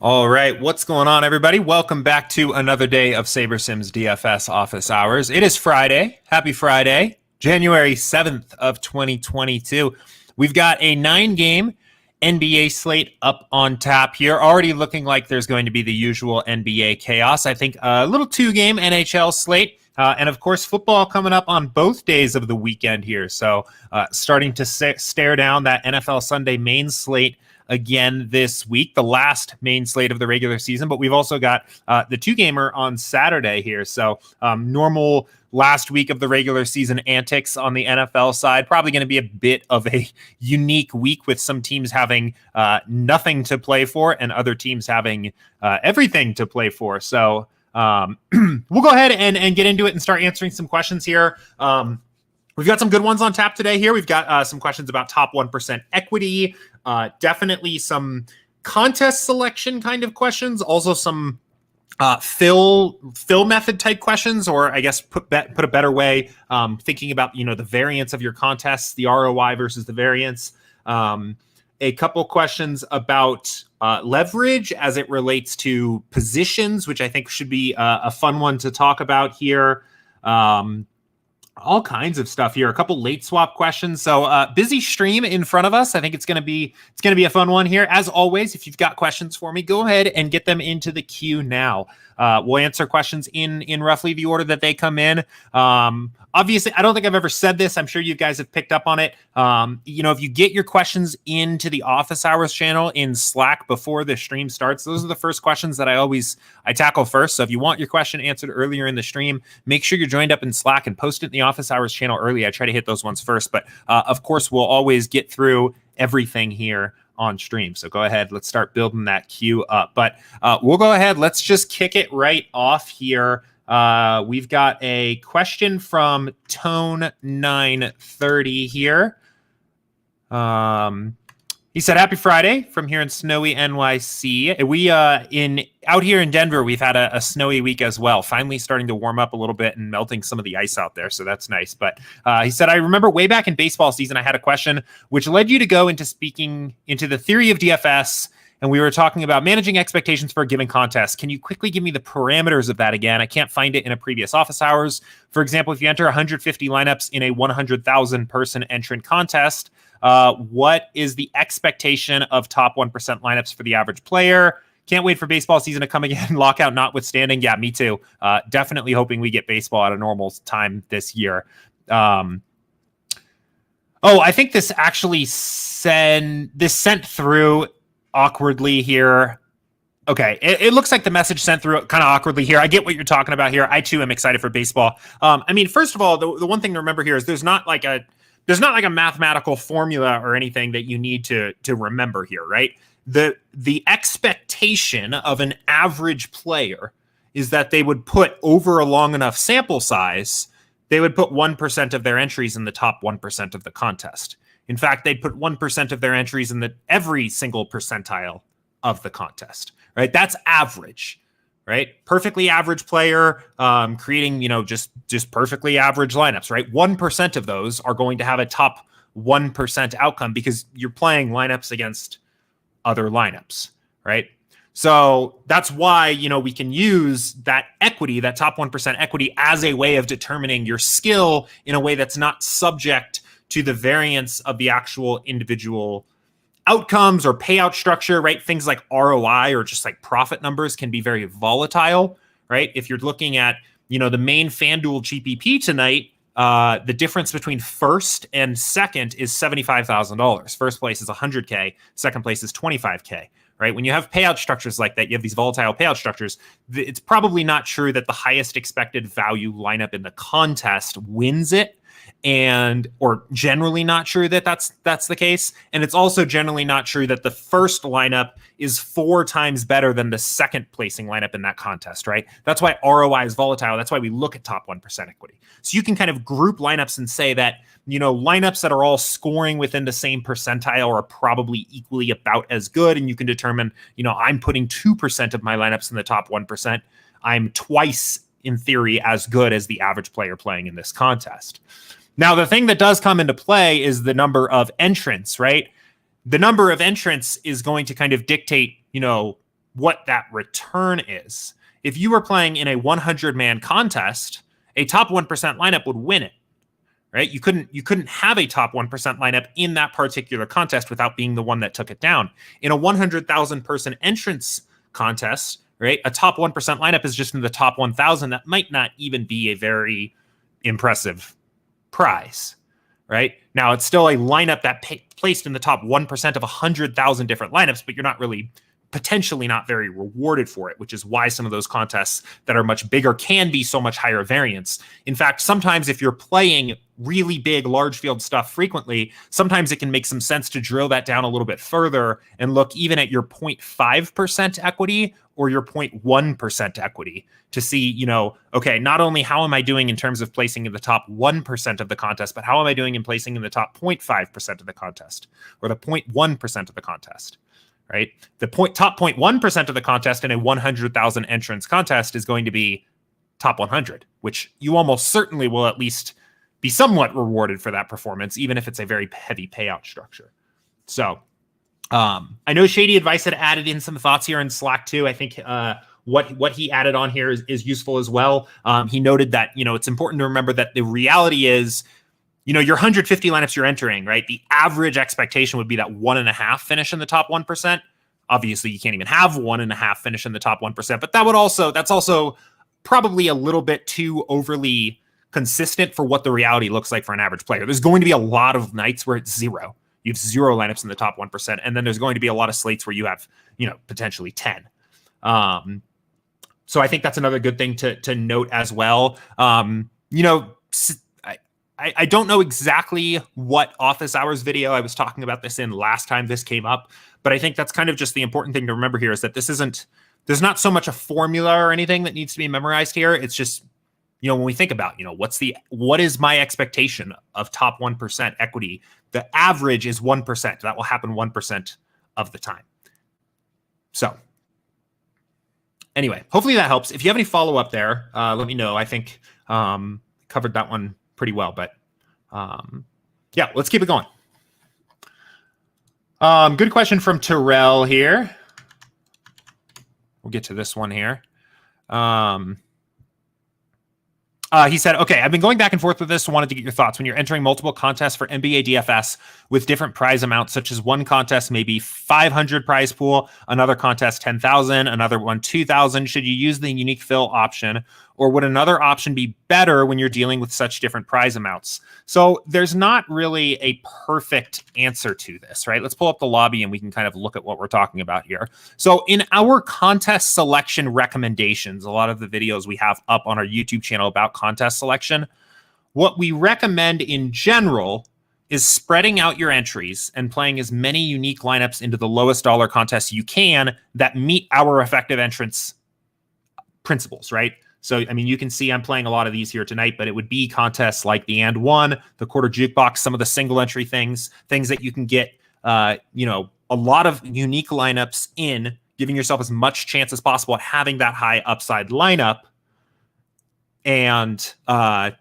All right, what's going on, everybody? Welcome back to another day of SaberSim's DFS Office Hours. It is Friday. Happy Friday, January 7th of 2022. We've got a 9-game NBA slate up on tap here, already looking like there's going to be the usual NBA chaos. I think a little 2-game NHL slate. And of course, football coming up on both days of the weekend here. So starting to stare down that NFL Sunday main slate again this week, the last main slate of the regular season. But we've also got the 2-gamer on Saturday here. So normal last week of the regular season antics on the NFL side. Probably going to be a bit of a unique week with some teams having nothing to play for and other teams having everything to play for. So we'll go ahead and get into it and start answering some questions here. We've got some good ones on tap today here. We've got some questions about top 1% equity, definitely some contest selection kind of questions, also some fill method type questions, or I guess put a better way, thinking about, the variance of your contests, the ROI versus the variance. A couple questions about leverage as it relates to positions, which I think should be a fun one to talk about here. All kinds of stuff here. A couple late swap questions. So busy stream in front of us. I think it's going to be a fun one here. As always, if you've got questions for me, go ahead and get them into the queue now. We'll answer questions in roughly the order that they come in. Obviously, I don't think I've ever said this. I'm sure you guys have picked up on it. If you get your questions into the Office Hours channel in Slack before the stream starts, those are the first questions that I tackle first. So if you want your question answered earlier in the stream, make sure you're joined up in Slack and post it in the Office Hours channel early. I try to hit those ones first, but of course, we'll always get through everything here on stream. So go ahead, let's start building that queue up. But we'll go ahead, let's just kick it right off here. We've got a question from Tone930 here. He said, "Happy Friday from here in snowy NYC." We out here in Denver, we've had a snowy week as well. Finally starting to warm up a little bit and melting some of the ice out there, so that's nice. But he said, "I remember way back in baseball season, I had a question which led you to go into speaking into the theory of DFS. And we were talking about managing expectations for a given contest. Can you quickly give me the parameters of that again? I can't find it in a previous office hours. For example, if you enter 150 lineups in a 100,000 person entrant contest, what is the expectation of top 1% lineups for the average player? Can't wait for baseball season to come again, lockout notwithstanding." Yeah, me too. Definitely hoping we get baseball at a normal time this year. I think this actually sent through awkwardly here. Okay, it looks like the message sent through kind of awkwardly here. I get what you're talking about here. I too am excited for baseball. First of all, the one thing to remember here is there's not like a mathematical formula or anything that you need to remember here, right? The expectation of an average player is that they would put, over a long enough sample size, they would put 1% of their entries in the top 1% of the contest. In fact, they'd put 1% of their entries in every single percentile of the contest, right? That's average, right? Perfectly average player, creating, just perfectly average lineups, right? 1% of those are going to have a top 1% outcome because you're playing lineups against other lineups, right? So that's why, we can use that equity, that top 1% equity, as a way of determining your skill in a way that's not subject to the variance of the actual individual outcomes or payout structure, right? Things like ROI or just like profit numbers can be very volatile, right? If you're looking at, the main FanDuel GPP tonight, the difference between first and second is $75,000. First place is $100K. Second place is $25K, right? When you have payout structures like that, you have these volatile payout structures. It's probably not true that the highest expected value lineup in the contest wins it. Or generally not true that that's the case. And it's also generally not true that the first lineup is 4 times better than the second placing lineup in that contest, right? That's why ROI is volatile. That's why we look at top 1% equity. So you can kind of group lineups and say that, lineups that are all scoring within the same percentile are probably equally about as good. And you can determine, I'm putting 2% of my lineups in the top 1%. I'm twice, in theory, as good as the average player playing in this contest. Now, the thing that does come into play is the number of entrants, right? The number of entrants is going to kind of dictate, what that return is. If you were playing in a 100-man contest, a top 1% lineup would win it, right? You couldn't have a top 1% lineup in that particular contest without being the one that took it down. In a 100,000 person entrance contest, right, a top 1% lineup is just in the top 1,000. That might not even be a very impressive prize, right? Now, it's still a lineup that placed in the top 1% of 100,000 different lineups, but you're not really potentially not very rewarded for it, which is why some of those contests that are much bigger can be so much higher variance. In fact, sometimes if you're playing really big, large field stuff frequently, sometimes it can make some sense to drill that down a little bit further and look even at your 0.5% equity or your 0.1% equity to see, okay, not only how am I doing in terms of placing in the top 1% of the contest, but how am I doing in placing in the top 0.5% of the contest or the 0.1% of the contest? Right? The top 0.1% of the contest in a 100,000 entrance contest is going to be top 100, which you almost certainly will at least be somewhat rewarded for that performance, even if it's a very heavy payout structure. So I know Shady Advice had added in some thoughts here in Slack too. I think what he added on here is useful as well. He noted that, it's important to remember that the reality is, your 150 lineups you're entering, right? The average expectation would be that 1.5 finish in the top 1%. Obviously, you can't even have 1.5 finish in the top 1%, but that's also probably a little bit too overly consistent for what the reality looks like for an average player. There's going to be a lot of nights where it's zero. You have 0 lineups in the top 1%, and then there's going to be a lot of slates where you have, potentially 10. So I think that's another good thing to note as well. I don't know exactly what office hours video I was talking about this in last time this came up, but I think that's kind of just the important thing to remember here is that there's not so much a formula or anything that needs to be memorized here. It's just, when we think about, what is my expectation of top 1% equity? The average is 1%. That will happen 1% of the time. So anyway, hopefully that helps. If you have any follow-up there, let me know. I think covered that one pretty well, but yeah, let's keep it going. Good question from Terrell here. We'll get to this one here. He said, okay, I've been going back and forth with this, so wanted to get your thoughts. When you're entering multiple contests for NBA DFS with different prize amounts, such as one contest maybe 500 prize pool, another contest 10,000, another one 2,000, should you use the unique fill option, or would another option be better when you're dealing with such different prize amounts? So there's not really a perfect answer to this, right? Let's pull up the lobby and we can kind of look at what we're talking about here. So in our contest selection recommendations, a lot of the videos we have up on our YouTube channel about contest selection, what we recommend in general is spreading out your entries and playing as many unique lineups into the lowest dollar contests you can that meet our effective entrance principles, right? So, I mean, you can see I'm playing a lot of these here tonight, but it would be contests like the and one, the quarter jukebox, some of the single entry things that you can get, a lot of unique lineups in, giving yourself as much chance as possible at having that high upside lineup. And while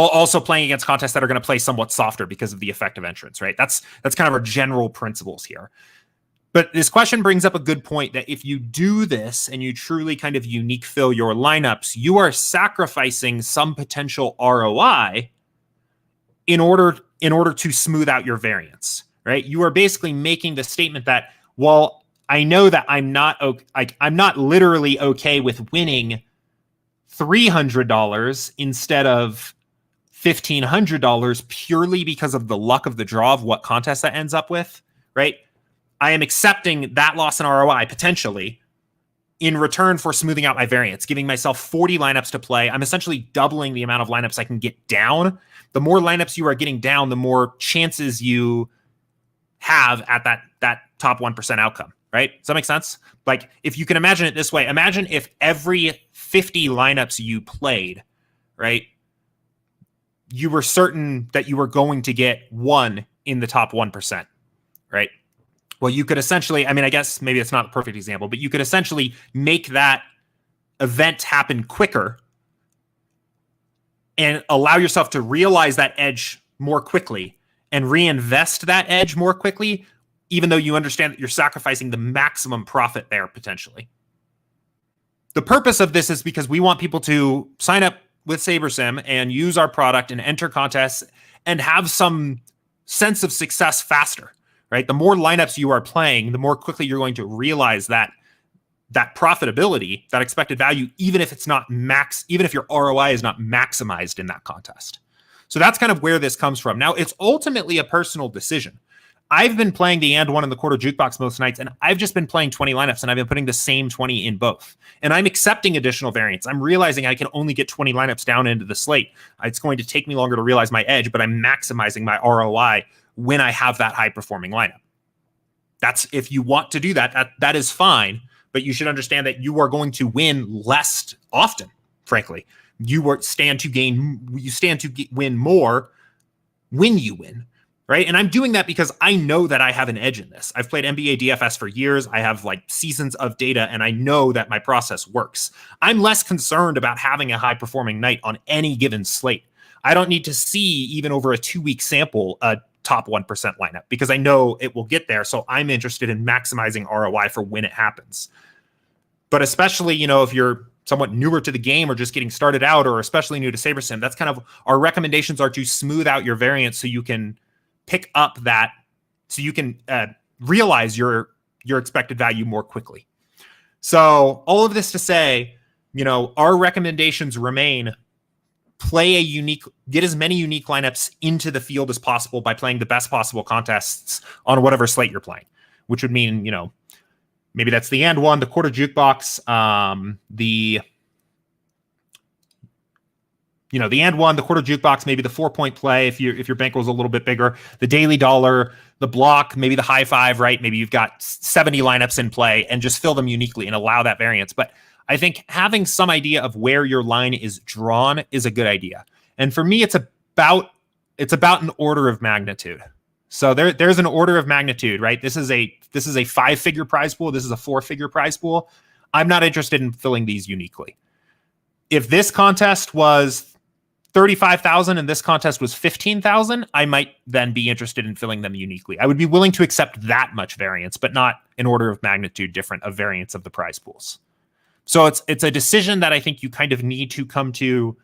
also playing against contests that are going to play somewhat softer because of the effective entrance, right? That's kind of our general principles here. But this question brings up a good point that if you do this and you truly kind of unique fill your lineups, you are sacrificing some potential ROI in order to smooth out your variance, right? You are basically making the statement that, well, I know that I'm not literally okay with winning $300 instead of $1,500 purely because of the luck of the draw of what contest that ends up with, right? I am accepting that loss in ROI potentially in return for smoothing out my variance, giving myself 40 lineups to play. I'm essentially doubling the amount of lineups I can get down. The more lineups you are getting down, the more chances you have at that top 1% outcome, right? Does that make sense? Like, if you can imagine it this way, imagine if every 50 lineups you played, right, you were certain that you were going to get one in the top 1%, right? Well, you could essentially, I mean, I guess maybe it's not the perfect example, but you could essentially make that event happen quicker and allow yourself to realize that edge more quickly and reinvest that edge more quickly even though you understand that you're sacrificing the maximum profit there potentially. The purpose of this is because we want people to sign up with SaberSim and use our product and enter contests and have some sense of success faster, right? The more lineups you are playing, the more quickly you're going to realize that profitability, that expected value, even if it's not even if your ROI is not maximized in that contest. So that's kind of where this comes from. Now, it's ultimately a personal decision. I've been playing the and one and the quarter jukebox most nights, and I've just been playing 20 lineups, and I've been putting the same 20 in both. And I'm accepting additional variance. I'm realizing I can only get 20 lineups down into the slate. It's going to take me longer to realize my edge, but I'm maximizing my ROI when I have that high-performing lineup. That's, if you want to do that, that is fine, but you should understand that you are going to win less often, frankly. You stand to win more when you win. Right. And I'm doing that because I know that I have an edge in this. I've played NBA DFS for years. I have like seasons of data, and I know that my process works. I'm less concerned about having a high performing night on any given slate. I don't need to see, even over a 2-week sample, a top 1% lineup because I know it will get there. So I'm interested in maximizing ROI for when it happens. But especially, if you're somewhat newer to the game or just getting started out, or especially new to SaberSim, that's kind of our recommendations are to smooth out your variance so you can pick up that, so you can realize your expected value more quickly. So all of this to say, our recommendations remain: get as many unique lineups into the field as possible by playing the best possible contests on whatever slate you're playing, which would mean, maybe that's the and one, the quarter jukebox, the and one, the quarter jukebox, maybe the 4-point play if your bankroll's a little bit bigger, the daily dollar, the block, maybe the high five, right? Maybe you've got 70 lineups in play, and just fill them uniquely and allow that variance. But I think having some idea of where your line is drawn is a good idea. And for me, it's about an order of magnitude. So there's an order of magnitude, right? This is a 5-figure prize pool. This is a 4-figure prize pool. I'm not interested in filling these uniquely. If this contest was 35,000 and this contest was 15,000, I might then be interested in filling them uniquely. I would be willing to accept that much variance, but not an order of magnitude different of variance of the prize pools. So it's a decision that I think you kind of need to come to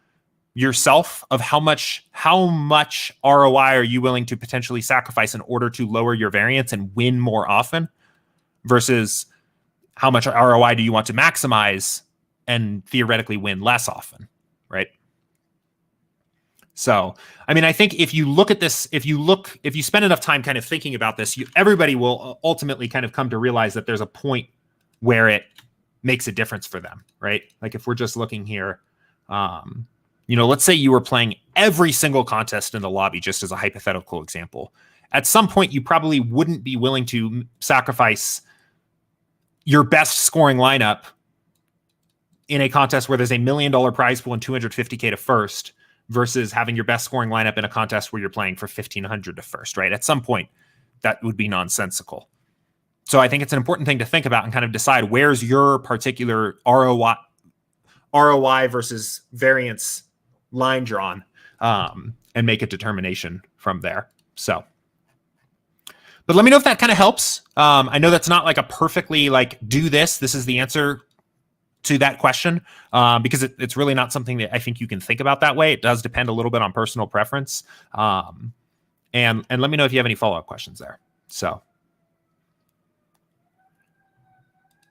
yourself of how much ROI are you willing to potentially sacrifice in order to lower your variance and win more often, versus how much ROI do you want to maximize and theoretically win less often, right? So, I think if you look at this, if you spend enough time kind of thinking about this, everybody will ultimately kind of come to realize that there's a point where it makes a difference for them, right? Like if we're just looking here, let's say you were playing every single contest in the lobby, just as a hypothetical example. At some point, you probably wouldn't be willing to sacrifice your best scoring lineup in a contest where there's $1 million prize pool and $250K to first, versus having your best scoring lineup in a contest where you're playing for $1,500 to first, right? At some point, that would be nonsensical. So I think it's an important thing to think about and kind of decide where's your particular ROI versus variance line drawn, and make a determination from there. So, but let me know if that kind of helps. I know that's not like a perfectly do this. This is the answer to that question, because it's really not something that I think you can think about that way. It does depend a little bit on personal preference. And let me know if you have any follow-up questions there. So,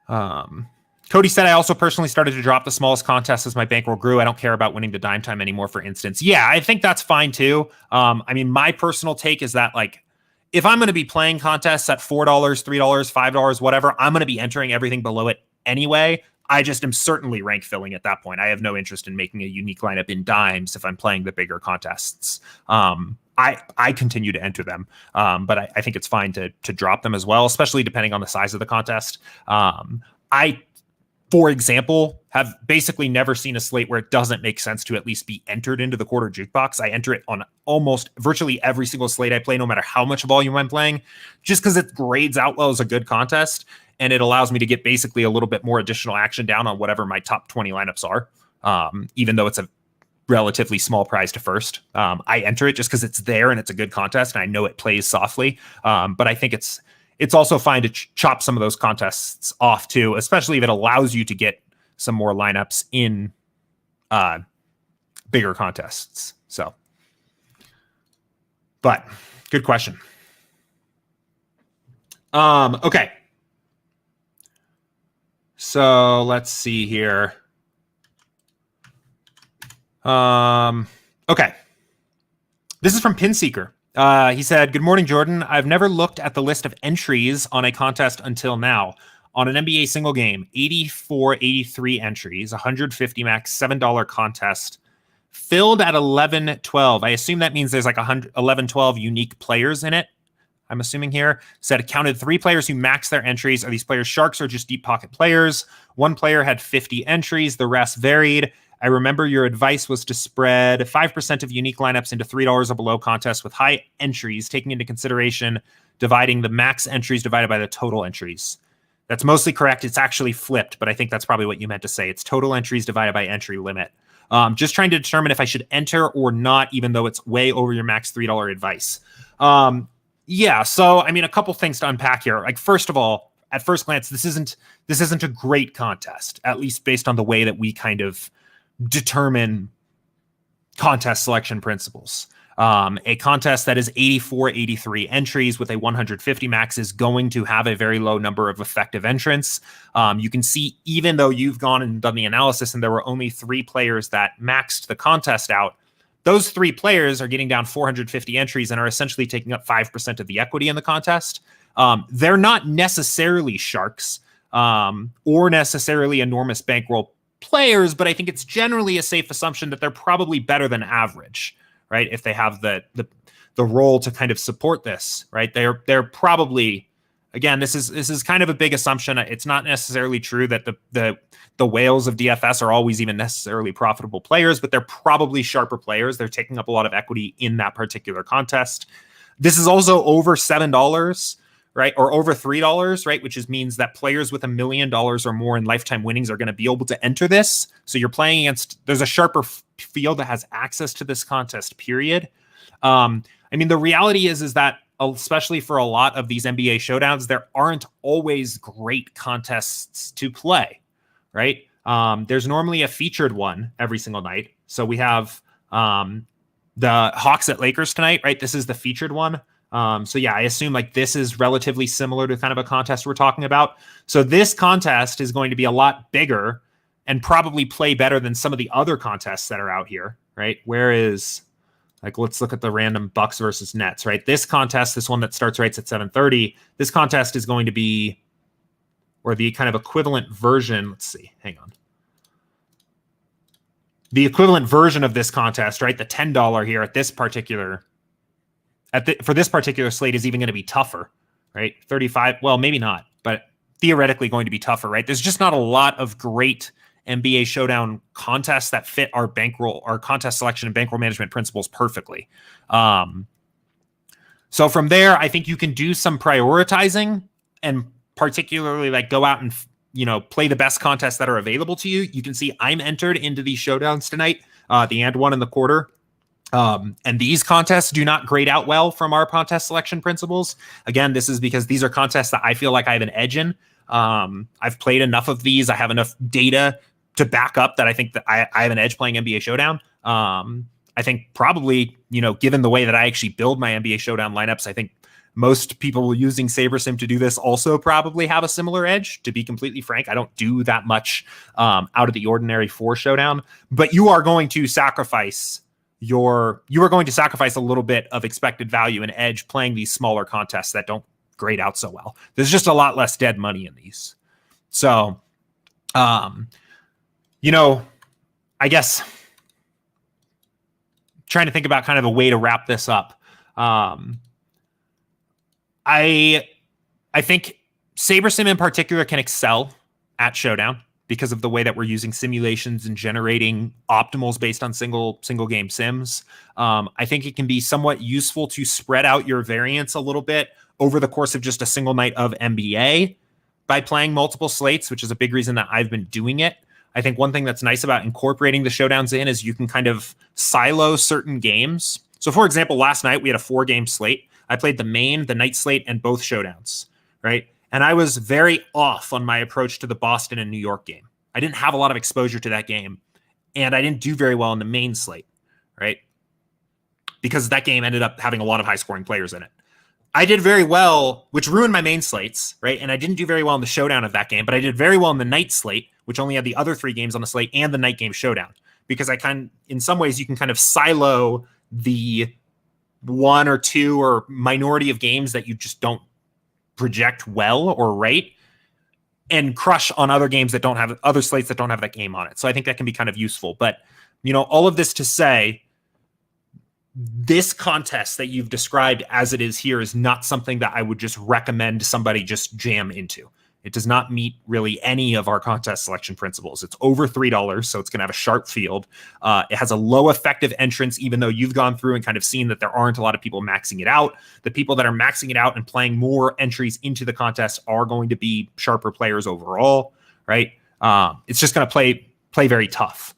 Cody said, I also personally started to drop the smallest contest as my bankroll grew. I don't care about winning the dime time anymore, for instance. Yeah, I think that's fine too. My personal take is that if I'm going to be playing contests at $4, $3, $5, whatever, I'm going to be entering everything below it anyway. I just am certainly rank filling at that point. I have no interest in making a unique lineup in dimes if I'm playing the bigger contests. I continue to enter them, but I think it's fine to drop them as well, especially depending on the size of the contest. I, for example, have basically never seen a slate where it doesn't make sense to at least be entered into the quarter jukebox. I enter it on almost virtually every single slate I play, no matter how much volume I'm playing, just because it grades out well as a good contest. And it allows me to get basically a little bit more additional action down on whatever my top 20 lineups are, even though it's a relatively small prize to first. I enter it just because it's there and it's a good contest and I know it plays softly. But I think it's it's also fine to chop some of those contests off too, especially if it allows you to get some more lineups in bigger contests. So, but good question. Okay. So let's see here. Okay. This is from Pinseeker. He said, "Good morning, Jordan. I've never looked at the list of entries on a contest until now. On an NBA single game, 84-83 entries, 150 max, $7 contest, filled at 11-12. I assume that means there's like 11-12 unique players in it. I'm assuming here. Said it counted 3 players who maxed their entries. Are these players sharks or just deep pocket players? One player had 50 entries. The rest varied. I remember your advice was to spread 5% of unique lineups into $3 or below contests with high entries, taking into consideration dividing the max entries divided by the total entries. That's mostly correct. It's actually flipped, but I think that's probably what you meant to say. It's total entries divided by entry limit. Just trying to determine if I should enter or not, even though it's way over your max $3 advice. Yeah, so I mean, a couple things to unpack here. Like, first of all, at first glance, this isn't a great contest, at least based on the way that we kind of determine contest selection principles. A contest that is 84-83 entries with a 150 max is going to have a very low number of effective entrants. You can see, even though you've gone and done the analysis and there were only 3 players that maxed the contest out, those 3 players are getting down 450 entries and are essentially taking up 5% of the equity in the contest. They're not necessarily sharks or necessarily enormous bankroll players, but I think it's generally a safe assumption that they're probably better than average, right? If they have the role to kind of support this, right? They're probably, again, this is kind of a big assumption. It's not necessarily true that the whales of DFS are always even necessarily profitable players, but they're probably sharper players. They're taking up a lot of equity in that particular contest. This is also over $7, right? Or over $3, right? Which means that players with $1 million or more in lifetime winnings are going to be able to enter this. So you're playing against, there's a sharper field that has access to this contest, period. I mean, the reality is that, especially for a lot of these NBA showdowns, there aren't always great contests to play, right? There's normally a featured one every single night. So we have the Hawks at Lakers tonight, right? This is the featured one. So yeah, I assume like this is relatively similar to kind of a contest we're talking about. So this contest is going to be a lot bigger and probably play better than some of the other contests that are out here, right? Whereas, like, let's look at the random Bucks versus Nets, right? This contest, this one that starts right at 7:30, this contest is going to be, or the kind of equivalent version, let's see, hang on. The equivalent version of this contest, right? The $10 here at this particular, for this particular slate is even going to be tougher, right? 35, well, maybe not, but theoretically going to be tougher, right? There's just not a lot of great NBA Showdown contests that fit our bankroll, our contest selection and bankroll management principles perfectly. So from there, I think you can do some prioritizing and particularly like go out and, play the best contests that are available to you. You can see I'm entered into these showdowns tonight, the and one in the quarter. And these contests do not grade out well from our contest selection principles. Again, this is because these are contests that I feel like I have an edge in. I've played enough of these. I have enough data to back up that I think that I have an edge playing NBA Showdown. I think probably, given the way that I actually build my NBA Showdown lineups, I think most people using SaberSim to do this also probably have a similar edge. To be completely frank, I don't do that much out of the ordinary for Showdown, but you are going to sacrifice a little bit of expected value and edge playing these smaller contests that don't grade out so well. There's just a lot less dead money in these. So, I guess trying to think about kind of a way to wrap this up. I think SaberSim in particular can excel at Showdown because of the way that we're using simulations and generating optimals based on single game sims. I think it can be somewhat useful to spread out your variance a little bit over the course of just a single night of NBA by playing multiple slates, which is a big reason that I've been doing it. I think one thing that's nice about incorporating the showdowns in is you can kind of silo certain games. So for example, last night we had a 4-game slate. I played the main, the night slate, and both showdowns, right? And I was very off on my approach to the Boston and New York game. I didn't have a lot of exposure to that game, and I didn't do very well in the main slate, right? Because that game ended up having a lot of high-scoring players in it. I did very well, which ruined my main slates, right? And I didn't do very well in the showdown of that game, but I did very well in the night slate, which only had the other 3 games on the slate, and the night game showdown. Because in some ways, you can kind of silo the 1 or 2 or minority of games that you just don't project well or right, and crush on other games that don't have other slates that don't have that game on it. So I think that can be kind of useful. But, all of this to say, this contest that you've described as it is here is not something that I would just recommend somebody just jam into. It does not meet really any of our contest selection principles. It's over $3, so it's going to have a sharp field. It has a low effective entrance, even though you've gone through and kind of seen that there aren't a lot of people maxing it out. The people that are maxing it out and playing more entries into the contest are going to be sharper players overall, right? It's just going to play very tough.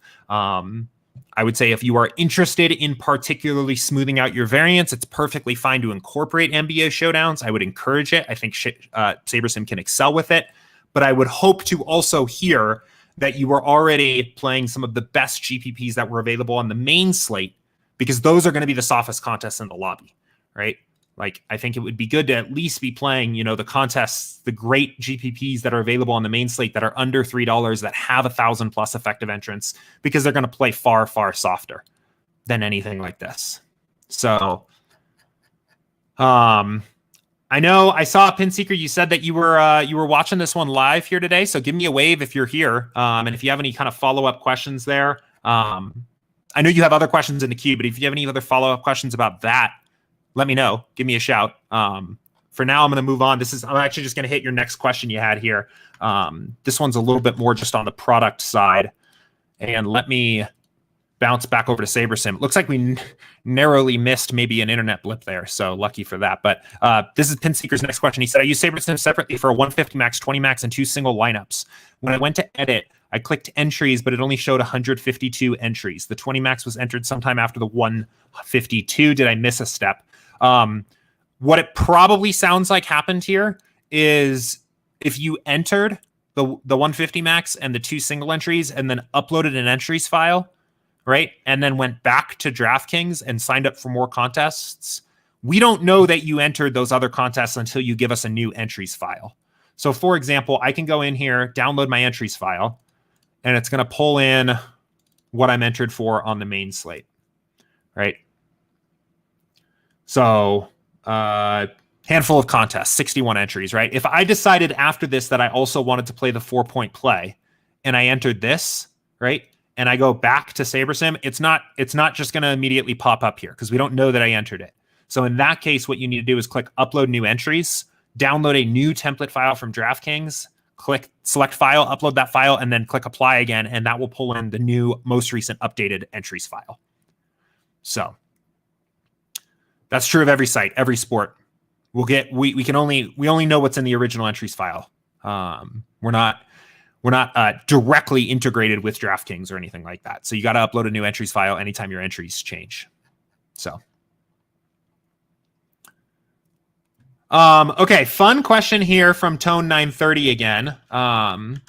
I would say if you are interested in particularly smoothing out your variance, it's perfectly fine to incorporate NBA Showdowns. I would encourage it. I think SaberSim can excel with it. But I would hope to also hear that you are already playing some of the best GPPs that were available on the main slate, because those are going to be the softest contests in the lobby, right? Like, I think it would be good to at least be playing, the contests, the great GPPs that are available on the main slate that are under $3 that have 1,000 plus effective entrants, because they're going to play far, far softer than anything like this. So, I know I saw Pin Seeker. You said that you were watching this one live here today. So give me a wave if you're here. And if you have any kind of follow-up questions there, I know you have other questions in the queue, but if you have any other follow-up questions about that, let me know. Give me a shout. For now, I'm going to move on. I'm actually just going to hit your next question you had here. This one's a little bit more just on the product side. And let me bounce back over to SaberSim. It looks like we narrowly missed maybe an internet blip there, so lucky for that. But this is Pinseeker's next question. He said, I use SaberSim separately for a 150 max, 20 max, and 2 single lineups. When I went to edit, I clicked entries, but it only showed 152 entries. The 20 max was entered sometime after the 152. Did I miss a step? What it probably sounds like happened here is if you entered the 150 max and the 2 single entries and then uploaded an entries file, right, and then went back to DraftKings and signed up for more contests, we don't know that you entered those other contests until you give us a new entries file. So, for example, I can go in here, download my entries file, and it's going to pull in what I'm entered for on the main slate, right? So, handful of contests, 61 entries, right? If I decided after this that I also wanted to play the 4-point play, and I entered this, right, and I go back to SaberSim, it's not just going to immediately pop up here because we don't know that I entered it. So in that case, what you need to do is click Upload New Entries, download a new template file from DraftKings, click Select File, upload that file, and then click Apply again, and that will pull in the new, most recent updated entries file. So that's true of every site, every sport. We only know what's in the original entries file. We're not directly integrated with DraftKings or anything like that. So you got to upload a new entries file anytime your entries change. So, okay, fun question here from Tone 930 again, about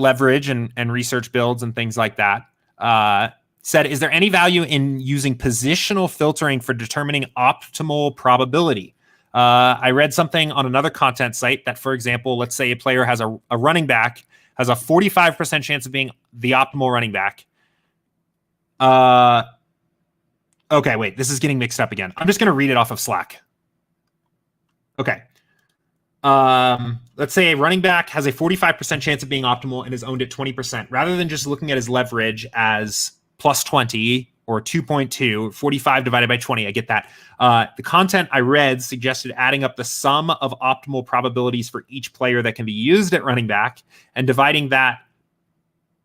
leverage and research builds and things like that. Said, is there any value in using positional filtering for determining optimal probability? I read something on another content site that, for example, let's say a player has a running back, has a 45% chance of being the optimal running back. Okay, wait, this is getting mixed up again. I'm just going to read it off of Slack. Okay. Let's say a running back has a 45% chance of being optimal and is owned at 20%. Rather than just looking at his leverage as plus 20 or 2.2, 45 divided by 20. I get that. The content I read suggested adding up the sum of optimal probabilities for each player that can be used at running back and dividing that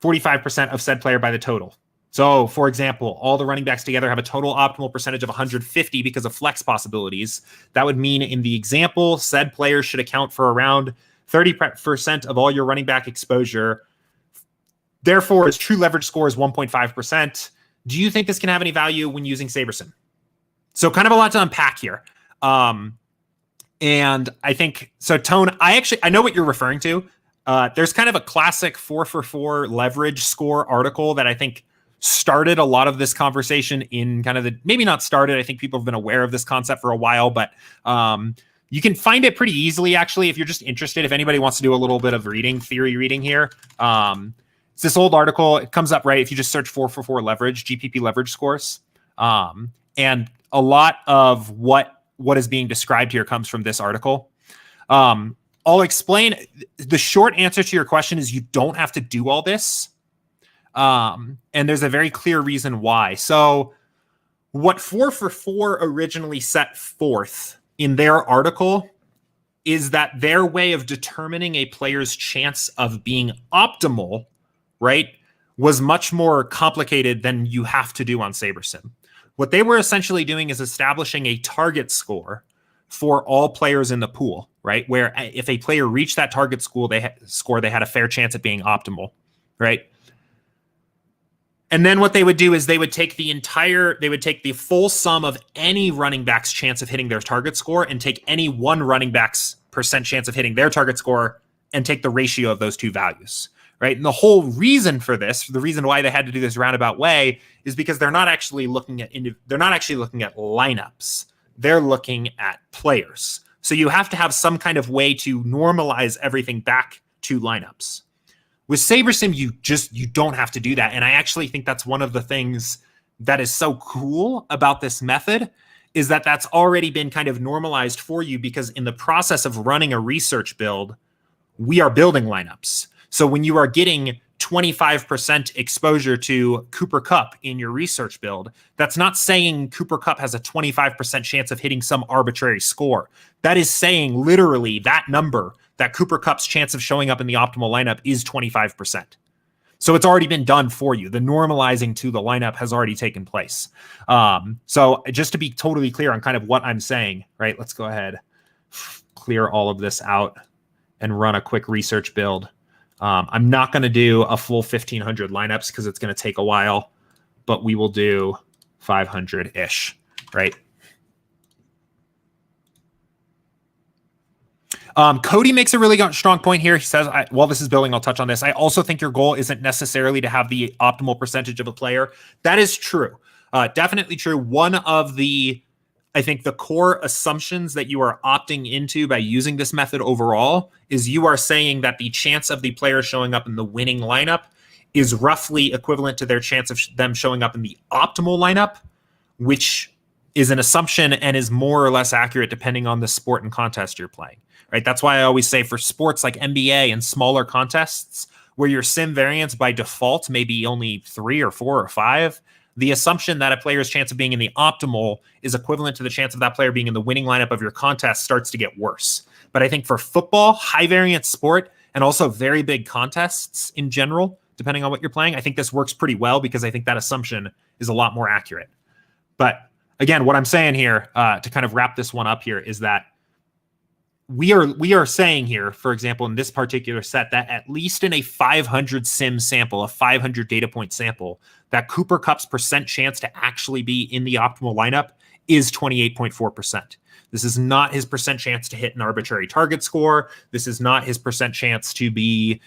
45% of said player by the total. So, for example, all the running backs together have a total optimal percentage of 150 because of flex possibilities. That would mean in the example, said players should account for around 30% of all your running back exposure. Therefore, his true leverage score is 1.5%. Do you think this can have any value when using SaberSim? So kind of a lot to unpack here. And I think, so Tone, I know what you're referring to. There's kind of a classic 4for4 leverage score article that I think started a lot of this conversation in kind of maybe not started. I think people have been aware of this concept for a while, but you can find it pretty easily, actually, if you're just interested. If anybody wants to do a little bit of theory reading here. It's this old article. It comes up, right, if you just search 4for4 leverage, GPP leverage scores. And a lot of what is being described here comes from this article. I'll explain. The short answer to your question is you don't have to do all this. And there's a very clear reason why. So what 4for4 originally set forth in their article is that their way of determining a player's chance of being optimal, right, was much more complicated than you have to do on SaberSim. What they were essentially doing is establishing a target score for all players in the pool, right? Where if a player reached that target score, they had a fair chance at being optimal, right? And then what they would do is they would take the full sum of any running back's chance of hitting their target score and take any one running back's percent chance of hitting their target score and take the ratio of those two values, right? And the whole reason for this, the reason why they had to do this roundabout way, is because they're not actually looking at lineups. They're looking at players. So you have to have some kind of way to normalize everything back to lineups. With SaberSim, you don't have to do that. And I actually think that's one of the things that is so cool about this method, is that that's already been kind of normalized for you, because in the process of running a research build, we are building lineups. So when you are getting 25% exposure to Cooper Kupp in your research build, that's not saying Cooper Kupp has a 25% chance of hitting some arbitrary score. That is saying literally that number, that Cooper Kupp's chance of showing up in the optimal lineup is 25%. So it's already been done for you. The normalizing to the lineup has already taken place. So just to be totally clear on kind of what I'm saying, right? Let's go ahead, clear all of this out and run a quick research build. I'm not going to do a full 1,500 lineups because it's going to take a while, but we will do 500-ish, right? Cody makes a really strong point here. He says, while this is building, I'll touch on this. I also think your goal isn't necessarily to have the optimal percentage of a player. That is true. Definitely true. One of I think the core assumptions that you are opting into by using this method overall is you are saying that the chance of the player showing up in the winning lineup is roughly equivalent to their chance of them showing up in the optimal lineup, which is an assumption and is more or less accurate depending on the sport and contest you're playing, right? That's why I always say for sports like NBA and smaller contests where your sim variance by default may be only 3 or 4 or 5, the assumption that a player's chance of being in the optimal is equivalent to the chance of that player being in the winning lineup of your contest starts to get worse. But I think for football, high variance sport, and also very big contests in general, depending on what you're playing, I think this works pretty well because I think that assumption is a lot more accurate. But again, what I'm saying here to kind of wrap this one up here is that we are saying here, for example, in this particular set, that at least in a 500 sim sample, a 500 data point sample, that Cooper Kupp's percent chance to actually be in the optimal lineup is 28.4%. This is not his percent chance to hit an arbitrary target score. This is not his percent chance to be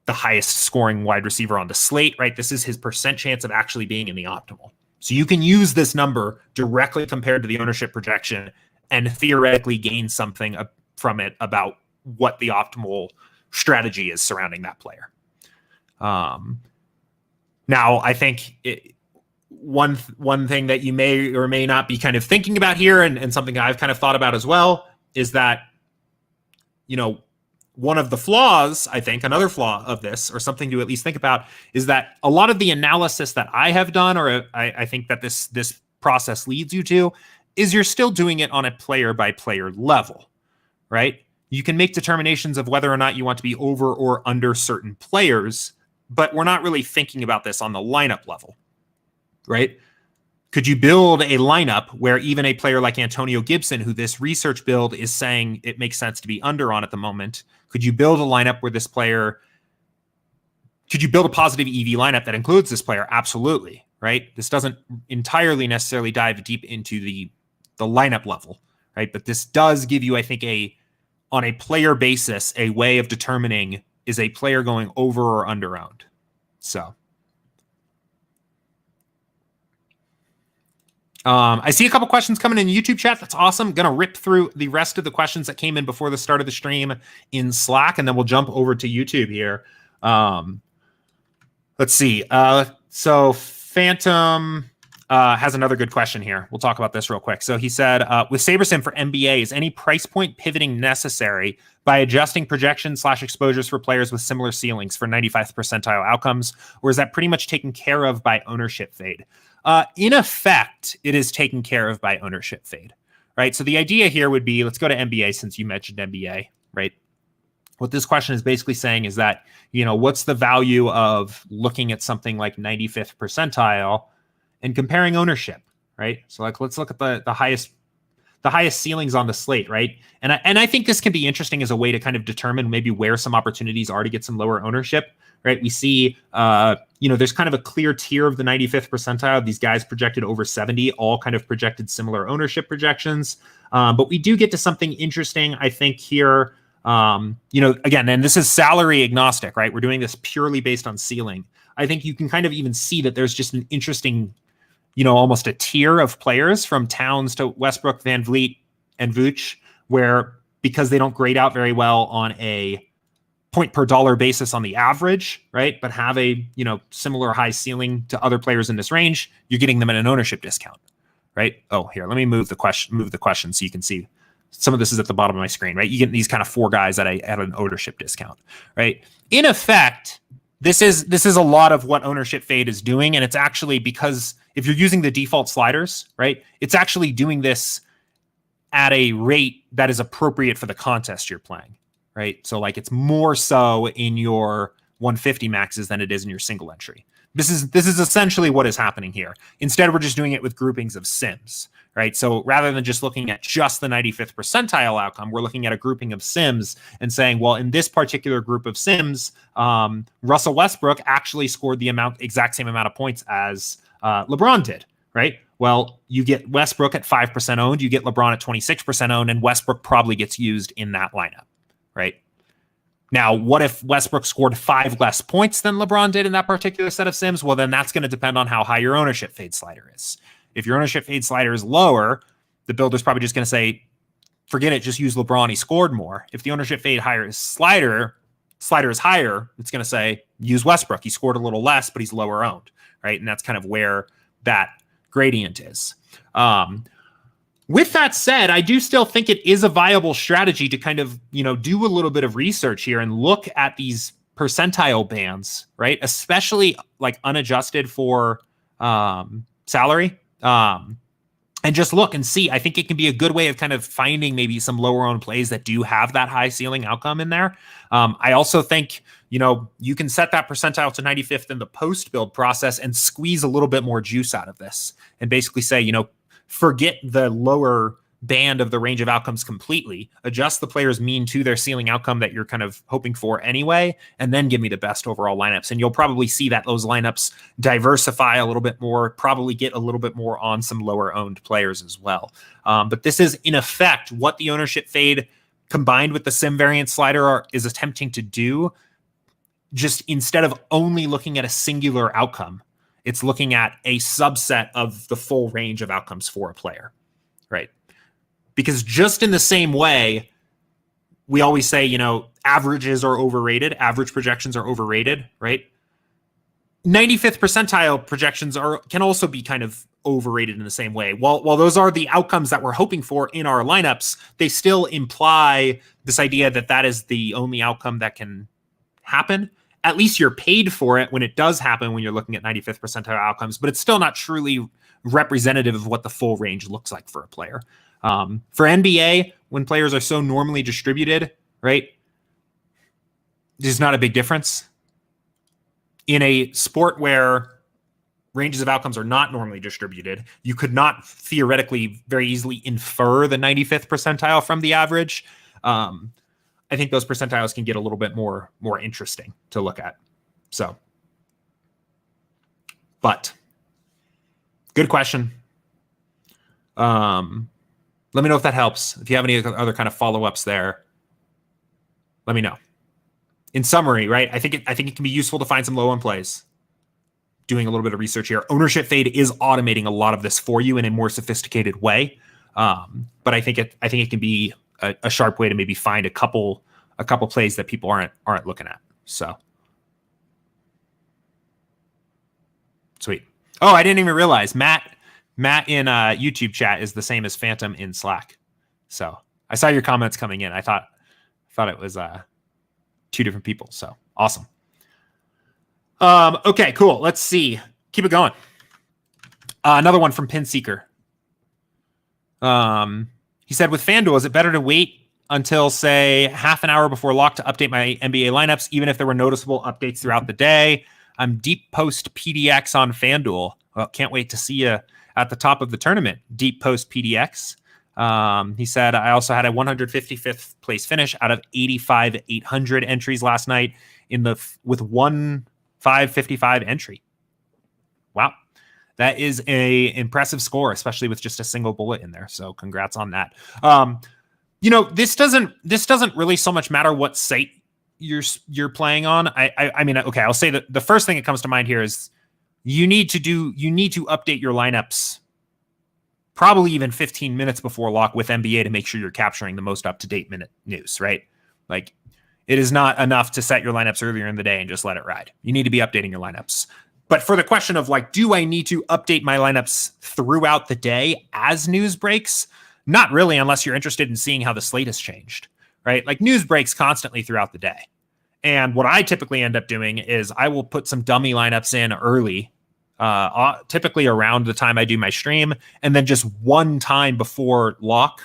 the highest scoring wide receiver on the slate, right? This is his percent chance of actually being in the optimal. So you can use this number directly compared to the ownership projection and theoretically gain something from it about what the optimal strategy is surrounding that player. Now, I think one thing that you may or may not be kind of thinking about here, and something I've kind of thought about as well, is that, one of the flaws, I think, another flaw of this, or something to at least think about, is that a lot of the analysis that I have done, or I think that this process leads you to, is you're still doing it on a player-by-player level, right? You can make determinations of whether or not you want to be over or under certain players, but we're not really thinking about this on the lineup level, right? Could you build a lineup where even a player like Antonio Gibson, who this research build is saying it makes sense to be under on at the moment, could you build a lineup where this player, could you build a positive EV lineup that includes this player? Absolutely, right? This doesn't entirely necessarily dive deep into the lineup level, right? But this does give you, I think, on a player basis, a way of determining, is a player going over or under owned. So I see a couple questions coming in YouTube chat. That's awesome. Going to rip through the rest of the questions that came in before the start of the stream in Slack, and then we'll jump over to YouTube here. Let's see. So Phantom has another good question here. We'll talk about this real quick. So he said, with SaberSim for NBA, is any price point pivoting necessary by adjusting projections/exposures for players with similar ceilings for 95th percentile outcomes, or is that pretty much taken care of by ownership fade? In effect, it is taken care of by ownership fade, right? So the idea here would be, let's go to NBA since you mentioned NBA, right? What this question is basically saying is that, what's the value of looking at something like 95th percentile and comparing ownership, right? So let's look at the highest ceilings on the slate, right? And I think this can be interesting as a way to kind of determine maybe where some opportunities are to get some lower ownership, right? We see, there's kind of a clear tier of the 95th percentile. These guys projected over 70, all kind of projected similar ownership projections. But we do get to something interesting, I think, here. Again, and this is salary agnostic, right? We're doing this purely based on ceiling. I think you can kind of even see that there's just an interesting, almost a tier of players from Towns to Westbrook, Van Vliet, and Vooch, where because they don't grade out very well on a point per dollar basis on the average, right? But have a, similar high ceiling to other players in this range, you're getting them at an ownership discount, right? Oh, here, let me move the question so you can see. Some of this is at the bottom of my screen, right? You get these kind of four guys at an ownership discount, right? In effect, this is a lot of what ownership fade is doing. And it's actually, because if you're using the default sliders, right, it's actually doing this at a rate that is appropriate for the contest you're playing, right? So like it's more so in your 150 maxes than it is in your single entry. This is essentially what is happening here. Instead, we're just doing it with groupings of sims, right? So rather than just looking at just the 95th percentile outcome, we're looking at a grouping of sims and saying, well, in this particular group of sims, Russell Westbrook actually scored the exact same amount of points as LeBron did, right? Well, you get Westbrook at 5% owned, you get LeBron at 26% owned, and Westbrook probably gets used in that lineup, right? Now, what if Westbrook scored 5 less points than LeBron did in that particular set of sims? Well, then that's going to depend on how high your ownership fade slider is. If your ownership fade slider is lower, the builder's probably just going to say, forget it, just use LeBron, he scored more. If the ownership fade slider is higher, it's going to say, use Westbrook, he scored a little less, but he's lower owned, right? And that's kind of where that gradient is. With that said, I do still think it is a viable strategy to kind of, do a little bit of research here and look at these percentile bands, right? Especially like unadjusted for salary. And just look and see. I think it can be a good way of kind of finding maybe some lower owned plays that do have that high ceiling outcome in there. I also think, you can set that percentile to 95th in the post build process and squeeze a little bit more juice out of this and basically say, forget the lower band of the range of outcomes completely, adjust the player's mean to their ceiling outcome that you're kind of hoping for anyway, and then give me the best overall lineups. And you'll probably see that those lineups diversify a little bit more, probably get a little bit more on some lower owned players as well. But this is in effect what the ownership fade combined with the sim variance slider is attempting to do. Just instead of only looking at a singular outcome, it's looking at a subset of the full range of outcomes for a player, right? Because just in the same way, we always say, averages are overrated, average projections are overrated, right? 95th percentile projections can also be kind of overrated in the same way. While those are the outcomes that we're hoping for in our lineups, they still imply this idea that is the only outcome that can happen. At least you're paid for it when it does happen when you're looking at 95th percentile outcomes, but it's still not truly representative of what the full range looks like for a player. For NBA, when players are so normally distributed, right, there's not a big difference. In a sport where ranges of outcomes are not normally distributed, you could not theoretically very easily infer the 95th percentile from the average. I think those percentiles can get a little bit more interesting to look at. So, but good question. Let me know if that helps. If you have any other kind of follow-ups there, let me know. In summary, right? I think it can be useful to find some low-end plays. Doing a little bit of research here. Ownership fade is automating a lot of this for you in a more sophisticated way. But I think it can be a sharp way to maybe find a couple plays that people aren't looking at. So sweet. Oh, I didn't even realize Matt in YouTube chat is the same as Phantom in Slack. So I saw your comments coming in. I thought it was two different people. So awesome. Okay, cool. Let's see. Keep it going. Another one from Pin Seeker. He said, with FanDuel, is it better to wait until, say, half an hour before lock to update my NBA lineups, even if there were noticeable updates throughout the day? I'm deep post PDX on FanDuel. Well, can't wait to see you at the top of the tournament. Deep post PDX. He said, I also had a 155th place finish out of 85 800 entries last night with one 555 entry. Wow. That is a impressive score, especially with just a single bullet in there. So congrats on that. This doesn't really so much matter what site you're playing on. I mean, okay, I'll say that the first thing that comes to mind here is you need to update your lineups probably even 15 minutes before lock with NBA to make sure you're capturing the most up-to-date minute news, right? Like, it is not enough to set your lineups earlier in the day and just let it ride. You need to be updating your lineups. But for the question of like, do I need to update my lineups throughout the day as news breaks? Not really, unless you're interested in seeing how the slate has changed, right? Like, news breaks constantly throughout the day. And what I typically end up doing is I will put some dummy lineups in early, typically around the time I do my stream, and then just one time before lock,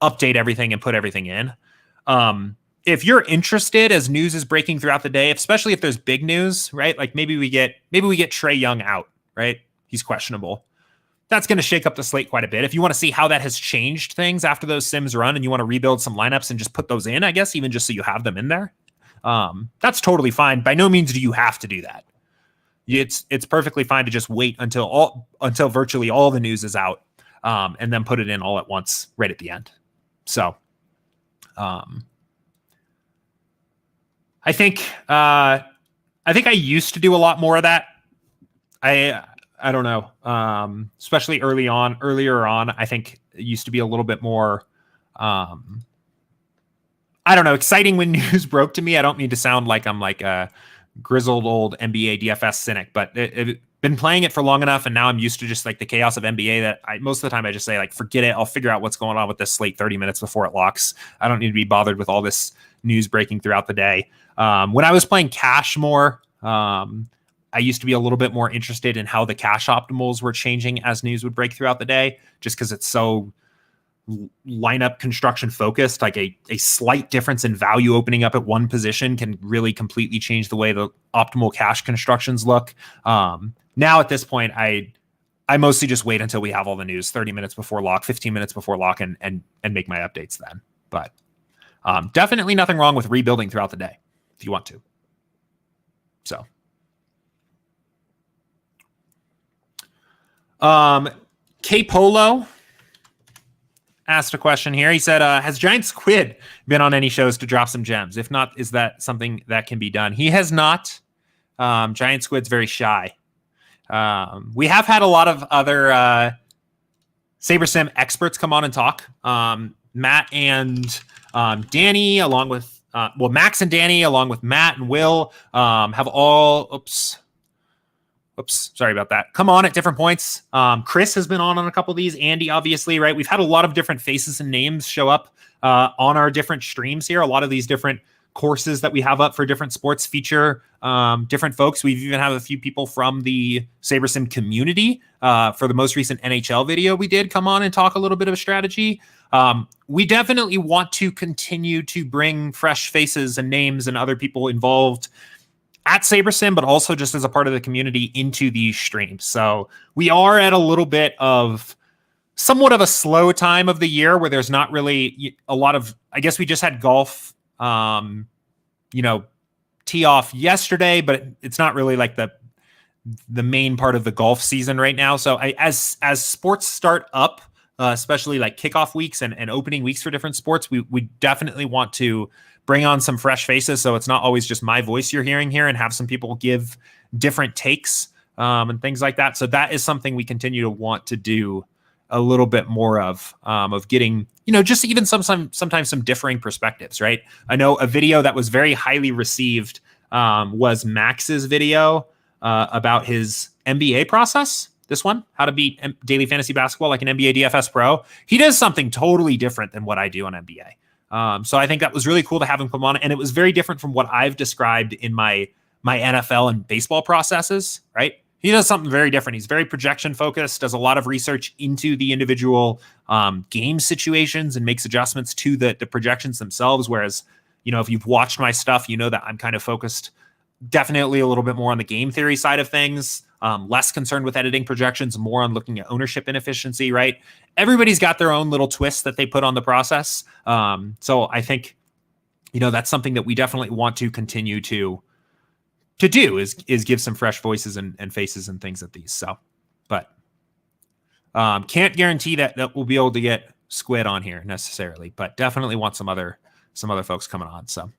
update everything and put everything in. If you're interested as news is breaking throughout the day, especially if there's big news, right? Like maybe we get Trae Young out, right? He's questionable. That's going to shake up the slate quite a bit. If you want to see how that has changed things after those sims run and you want to rebuild some lineups and just put those in, I guess, even just so you have them in there, that's totally fine. By no means do you have to do that. It's perfectly fine to just wait until virtually all the news is out, and then put it in all at once right at the end. So, I think I used to do a lot more of that. I don't know. Especially earlier on, I think it used to be a little bit more, I don't know, exciting when news broke to me. I don't mean to sound like I'm like a grizzled old NBA DFS cynic, but I've been playing it for long enough, and now I'm used to just like the chaos of NBA that most of the time I just say like, forget it. I'll figure out what's going on with this slate 30 minutes before it locks. I don't need to be bothered with all this news breaking throughout the day. When I was playing cash more, I used to be a little bit more interested in how the cash optimals were changing as news would break throughout the day, just because it's so lineup construction focused. Like a slight difference in value opening up at one position can really completely change the way the optimal cash constructions look. Now at this point, I mostly just wait until we have all the news 30 minutes before lock, 15 minutes before lock, and make my updates then. But definitely nothing wrong with rebuilding throughout the day if you want to. So, K Polo asked a question here. He said, has Giant Squid been on any shows to drop some gems? If not, is that something that can be done? He has not. Giant Squid's very shy. We have had a lot of other SaberSim experts come on and talk. Matt and Danny, along with Max and Danny, along with Matt and Will, have all. Oops, sorry about that. Come on at different points. Chris has been on a couple of these. Andy, obviously, right? We've had a lot of different faces and names show up on our different streams here. A lot of these different courses that we have up for different sports feature different folks. We've even had a few people from the SaberSim community for the most recent NHL video we did come on and talk a little bit of strategy. We definitely want to continue to bring fresh faces and names and other people involved at SaberSim, but also just as a part of the community into these streams. So we are at a little bit of somewhat of a slow time of the year where there's not really a lot of, I guess we just had golf, tee off yesterday, but it's not really like the main part of the golf season right now. So as sports start up, especially like kickoff weeks and opening weeks for different sports. We definitely want to bring on some fresh faces, so it's not always just my voice you're hearing here, and have some people give different takes and things like that. So that is something we continue to want to do a little bit more of getting, just even sometimes some differing perspectives, right? I know a video that was very highly received was Max's video about his NBA process. This one, how to beat daily fantasy basketball like an NBA DFS pro. He does something totally different than what I do on NBA. So I think that was really cool to have him come on. And it was very different from what I've described in my NFL and baseball processes, right? He does something very different. He's very projection focused, does a lot of research into the individual game situations and makes adjustments to the projections themselves. Whereas, if you've watched my stuff, you know that I'm kind of focused definitely a little bit more on the game theory side of things, less concerned with editing projections, more on looking at ownership inefficiency, right? Everybody's got their own little twists that they put on the process. So I think, that's something that we definitely want to continue to do is give some fresh voices and faces and things at these. So, but can't guarantee that we'll be able to get Squid on here necessarily, but definitely want some other folks coming on. So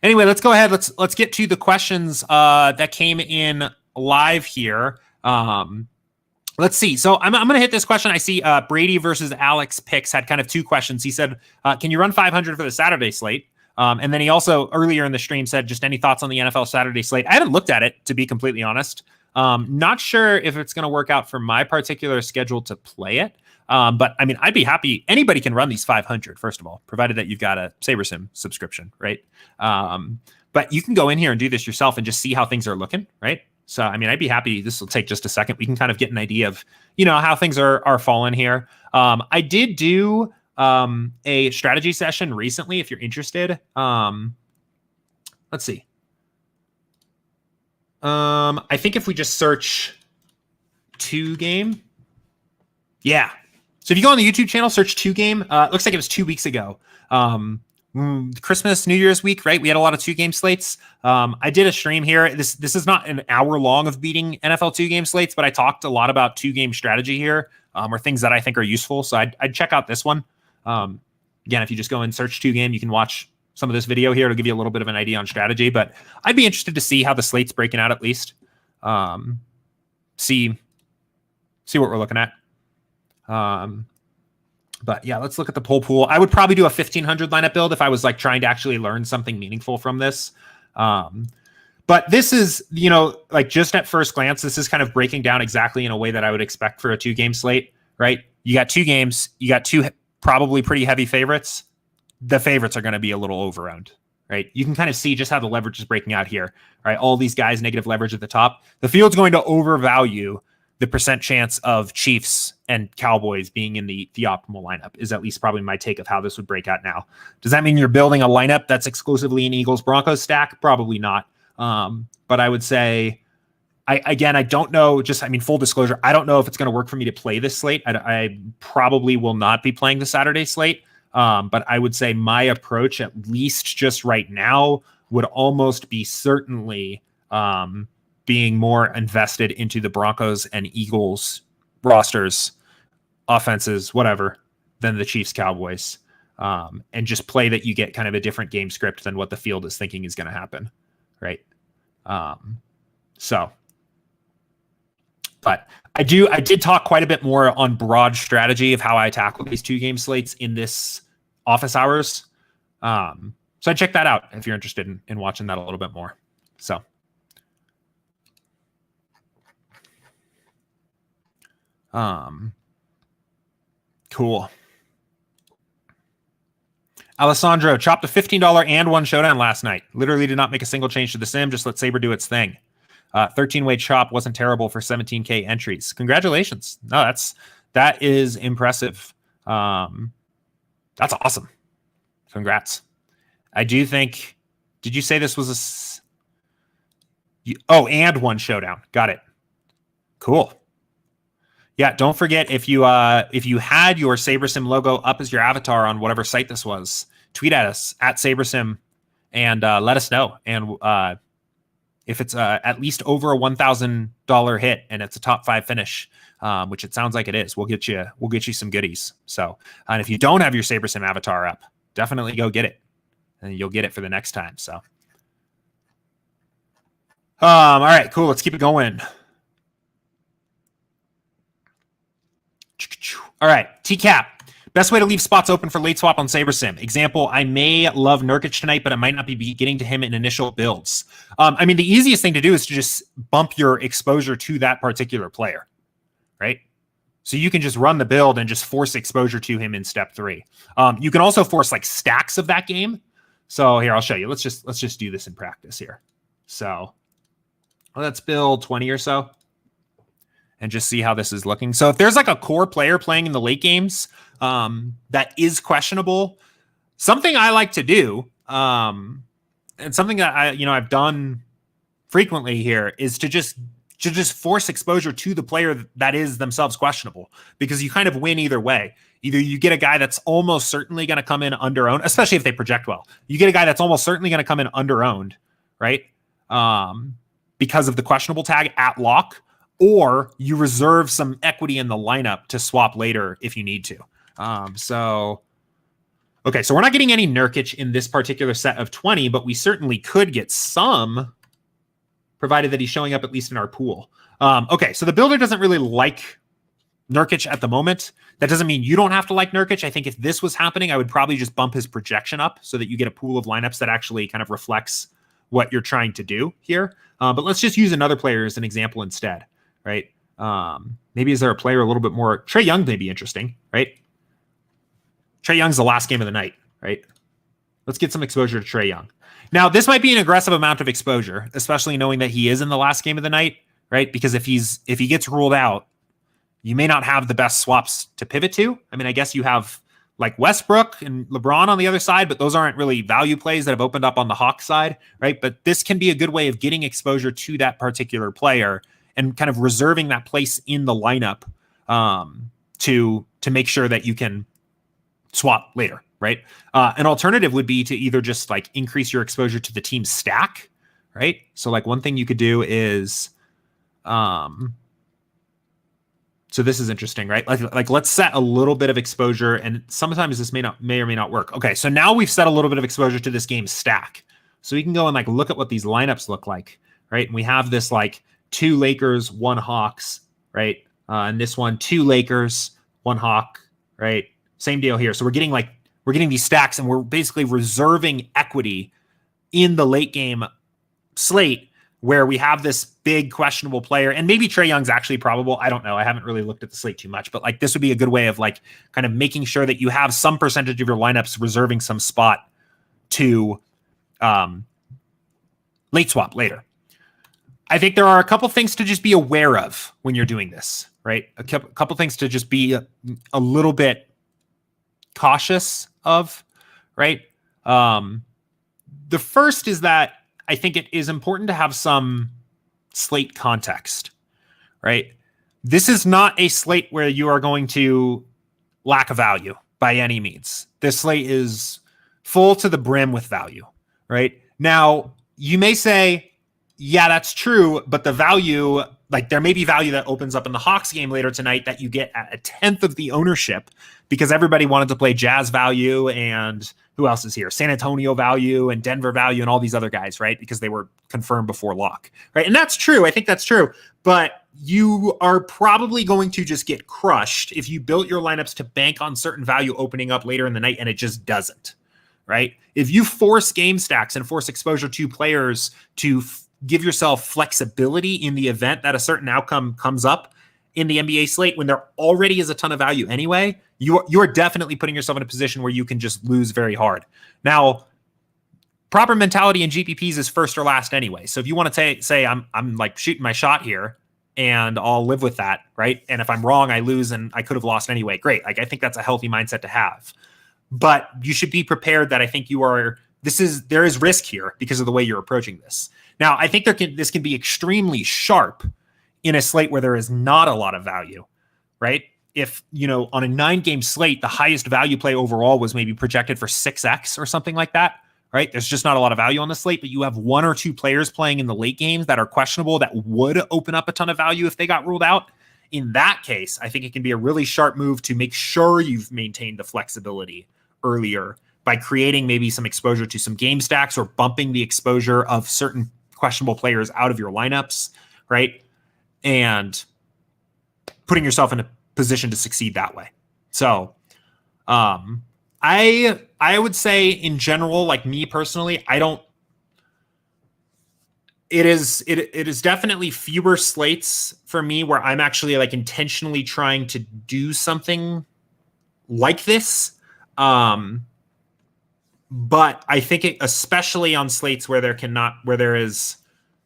anyway, let's go ahead. Let's get to the questions that came in live here. Let's see. So I'm going to hit this question. I see Brady versus Alex Picks had kind of two questions. He said, can you run 500 for the Saturday slate? And then he also earlier in the stream said, just any thoughts on the NFL Saturday slate? I haven't looked at it, to be completely honest. Not sure if it's going to work out for my particular schedule to play it. But I mean, I'd be happy. Anybody can run these 500, first of all, provided that you've got a SaberSim subscription, right? But you can go in here and do this yourself and just see how things are looking, right? So, I mean, I'd be happy. This will take just a second. We can kind of get an idea of, how things are falling here. I did do a strategy session recently, if you're interested. Let's see. I think if we just search 2game. Yeah. So if you go on the YouTube channel, search 2game, it looks like it was 2 weeks ago. Christmas, New Year's week, right? We had a lot of 2-game slates. I did a stream here. This is not an hour long of beating NFL 2-game slates, but I talked a lot about 2-game strategy here, or things that I think are useful. So I'd check out this one. Again, if you just go and search 2game, you can watch some of this video here. It'll give you a little bit of an idea on strategy, but I'd be interested to see how the slate's breaking out at least. See what we're looking at. But yeah, let's look at the pool. I would probably do a 1500 lineup build if I was like trying to actually learn something meaningful from this. But this is, like just at first glance, this is kind of breaking down exactly in a way that I would expect for a 2-game slate, right? You got 2 games, you got 2 probably pretty heavy favorites. The favorites are going to be a little overowned, right? You can kind of see just how the leverage is breaking out here, right? All these guys, negative leverage at the top. The field's going to overvalue the percent chance of Chiefs and Cowboys being in the optimal lineup is at least probably my take of how this would break out now. Does that mean you're building a lineup that's exclusively an Eagles-Broncos stack? Probably not. But I would say, I don't know, full disclosure, I don't know if it's going to work for me to play this slate. I probably will not be playing the Saturday slate. But I would say my approach, at least just right now, would almost be certainly being more invested into the Broncos and Eagles rosters, offenses, whatever, than the Chiefs Cowboys. And just play that you get kind of a different game script than what the field is thinking is going to happen. Right. But I did talk quite a bit more on broad strategy of how I tackle these 2-game slates in this office hours. So check that out if you're interested in watching that a little bit more. So. Cool. Alessandro chopped a $15 and 1 showdown last night. Literally did not make a single change to the sim. Just let Saber do its thing. 13-way chop wasn't terrible for 17K entries. Congratulations. No, that is impressive. That's awesome. Congrats. I do think, did you say this was and 1 showdown. Got it. Cool. Yeah, don't forget if you had your SaberSim logo up as your avatar on whatever site this was, tweet at us at SaberSim and let us know. And if it's at least over a $1,000 hit and it's a top 5 finish, which it sounds like it is, we'll get you some goodies. So, and if you don't have your SaberSim avatar up, definitely go get it, and you'll get it for the next time. So, all right, cool. Let's keep it going. All right, TCAP. Best way to leave spots open for late swap on SaberSim. Example, I may love Nurkic tonight, but I might not be getting to him in initial builds. I mean, the easiest thing to do is to just bump your exposure to that particular player, right? So you can just run the build and just force exposure to him in step 3. You can also force like stacks of that game. So here, I'll show you. Let's just do this in practice here. So let's build 20 or so and just see how this is looking. So if there's like a core player playing in the late games that is questionable, something I like to do, and something that I've done frequently here, is to just force exposure to the player that is themselves questionable, because you kind of win either way. Either you get a guy that's almost certainly going to come in under-owned, especially if they project well. You get a guy that's almost certainly going to come in under-owned, right? Because of the questionable tag at lock, or you reserve some equity in the lineup to swap later if you need to. So we're not getting any Nurkic in this particular set of 20, but we certainly could get some, provided that he's showing up at least in our pool. So the builder doesn't really like Nurkic at the moment. That doesn't mean you don't have to like Nurkic. I think if this was happening, I would probably just bump his projection up so that you get a pool of lineups that actually kind of reflects what you're trying to do here. But let's just use another player as an example instead, right? Maybe is there a player a little bit more? Trae Young may be interesting, right? Trae Young's the last game of the night, right? Let's get some exposure to Trae Young. Now, this might be an aggressive amount of exposure, especially knowing that he is in the last game of the night, right? Because if he gets ruled out, you may not have the best swaps to pivot to. I mean, I guess you have like Westbrook and LeBron on the other side, but those aren't really value plays that have opened up on the Hawks side, right? But this can be a good way of getting exposure to that particular player and kind of reserving that place in the lineup to make sure that you can swap later, right? An alternative would be to either just like increase your exposure to the team stack, right? So like one thing you could do is, so this is interesting, right? Like let's set a little bit of exposure, and sometimes this may or may not work. Okay, so now we've set a little bit of exposure to this game stack. So we can go and like look at what these lineups look like, right? And we have this like 2 Lakers, 1 Hawks, right? And this one, 2 Lakers, 1 Hawk, right? Same deal here. So we're getting these stacks, and we're basically reserving equity in the late game slate where we have this big questionable player, and maybe Trae Young's actually probable. I don't know. I haven't really looked at the slate too much, but like this would be a good way of like kind of making sure that you have some percentage of your lineups reserving some spot to late swap later. I think there are a couple things to just be aware of when you're doing this, right? A couple things to just be a little bit cautious of, right? The first is that I think it is important to have some slate context, right? This is not a slate where you are going to lack value by any means. This slate is full to the brim with value, right? Now, you may say, yeah, that's true, but the value, like there may be value that opens up in the Hawks game later tonight that you get at 1/10 of the ownership because everybody wanted to play Jazz value, and who else is here? San Antonio value and Denver value and all these other guys, right? Because they were confirmed before lock, right? And that's true. I think that's true. But you are probably going to just get crushed if you built your lineups to bank on certain value opening up later in the night and it just doesn't, right? If you force game stacks and force exposure to players to give yourself flexibility in the event that a certain outcome comes up in the NBA slate when there already is a ton of value anyway, you're definitely putting yourself in a position where you can just lose very hard. Now, proper mentality in GPPs is first or last anyway. So if you want to say I'm like shooting my shot here and I'll live with that, right? And if I'm wrong, I lose and I could have lost anyway. Great. Like I think that's a healthy mindset to have. But you should be prepared that I think there is risk here because of the way you're approaching this. Now, I think this can be extremely sharp in a slate where there is not a lot of value, right? If, on a 9-game slate, the highest value play overall was maybe projected for 6x or something like that, right? There's just not a lot of value on the slate, but you have one or two players playing in the late games that are questionable that would open up a ton of value if they got ruled out. In that case, I think it can be a really sharp move to make sure you've maintained the flexibility earlier by creating maybe some exposure to some game stacks or bumping the exposure of certain questionable players out of your lineups, right? And putting yourself in a position to succeed that way. So I would say in general, like me personally, it is definitely fewer slates for me where I'm actually like intentionally trying to do something like this. But I think especially on slates where there is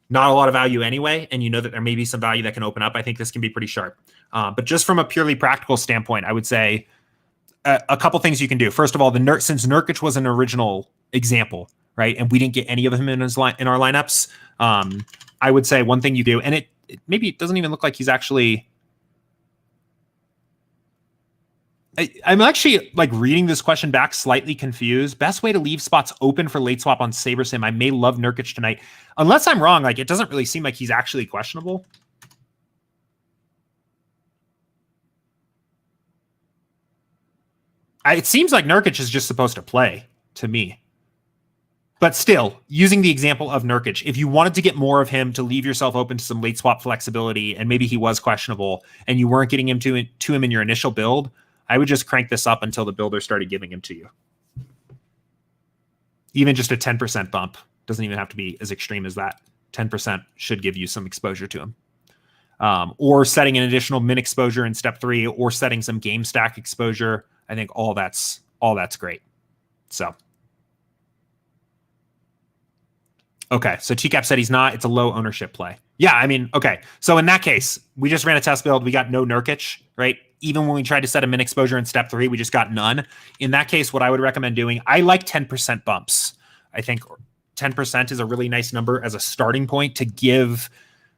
not a lot of value anyway, and you know that there may be some value that can open up, I think this can be pretty sharp. But just from a purely practical standpoint, I would say a couple things you can do. First of all, since Nurkic was an original example, right, and we didn't get any of him in our lineups, I would say one thing you do, and maybe it doesn't even look like he's actually. I'm actually like reading this question back slightly confused. Best way to leave spots open for late swap on SaberSim. I may love Nurkic tonight. Unless I'm wrong, like it doesn't really seem like he's actually questionable. It seems like Nurkic is just supposed to play to me. But still, using the example of Nurkic, if you wanted to get more of him to leave yourself open to some late swap flexibility, and maybe he was questionable and you weren't getting him to him in your initial build, I would just crank this up until the builder started giving him to you. Even just a 10% bump doesn't even have to be as extreme as that. 10% should give you some exposure to him. Or setting an additional min exposure in step 3, or setting some game stack exposure. I think all that's great. So, okay. So TCAP said he's not. It's a low ownership play. Yeah, I mean, okay. So in that case, we just ran a test build. We got no Nurkic, right? Even when we tried to set a min exposure in step 3, we just got none. In that case, what I would recommend doing, I like 10% bumps. I think 10% is a really nice number as a starting point to give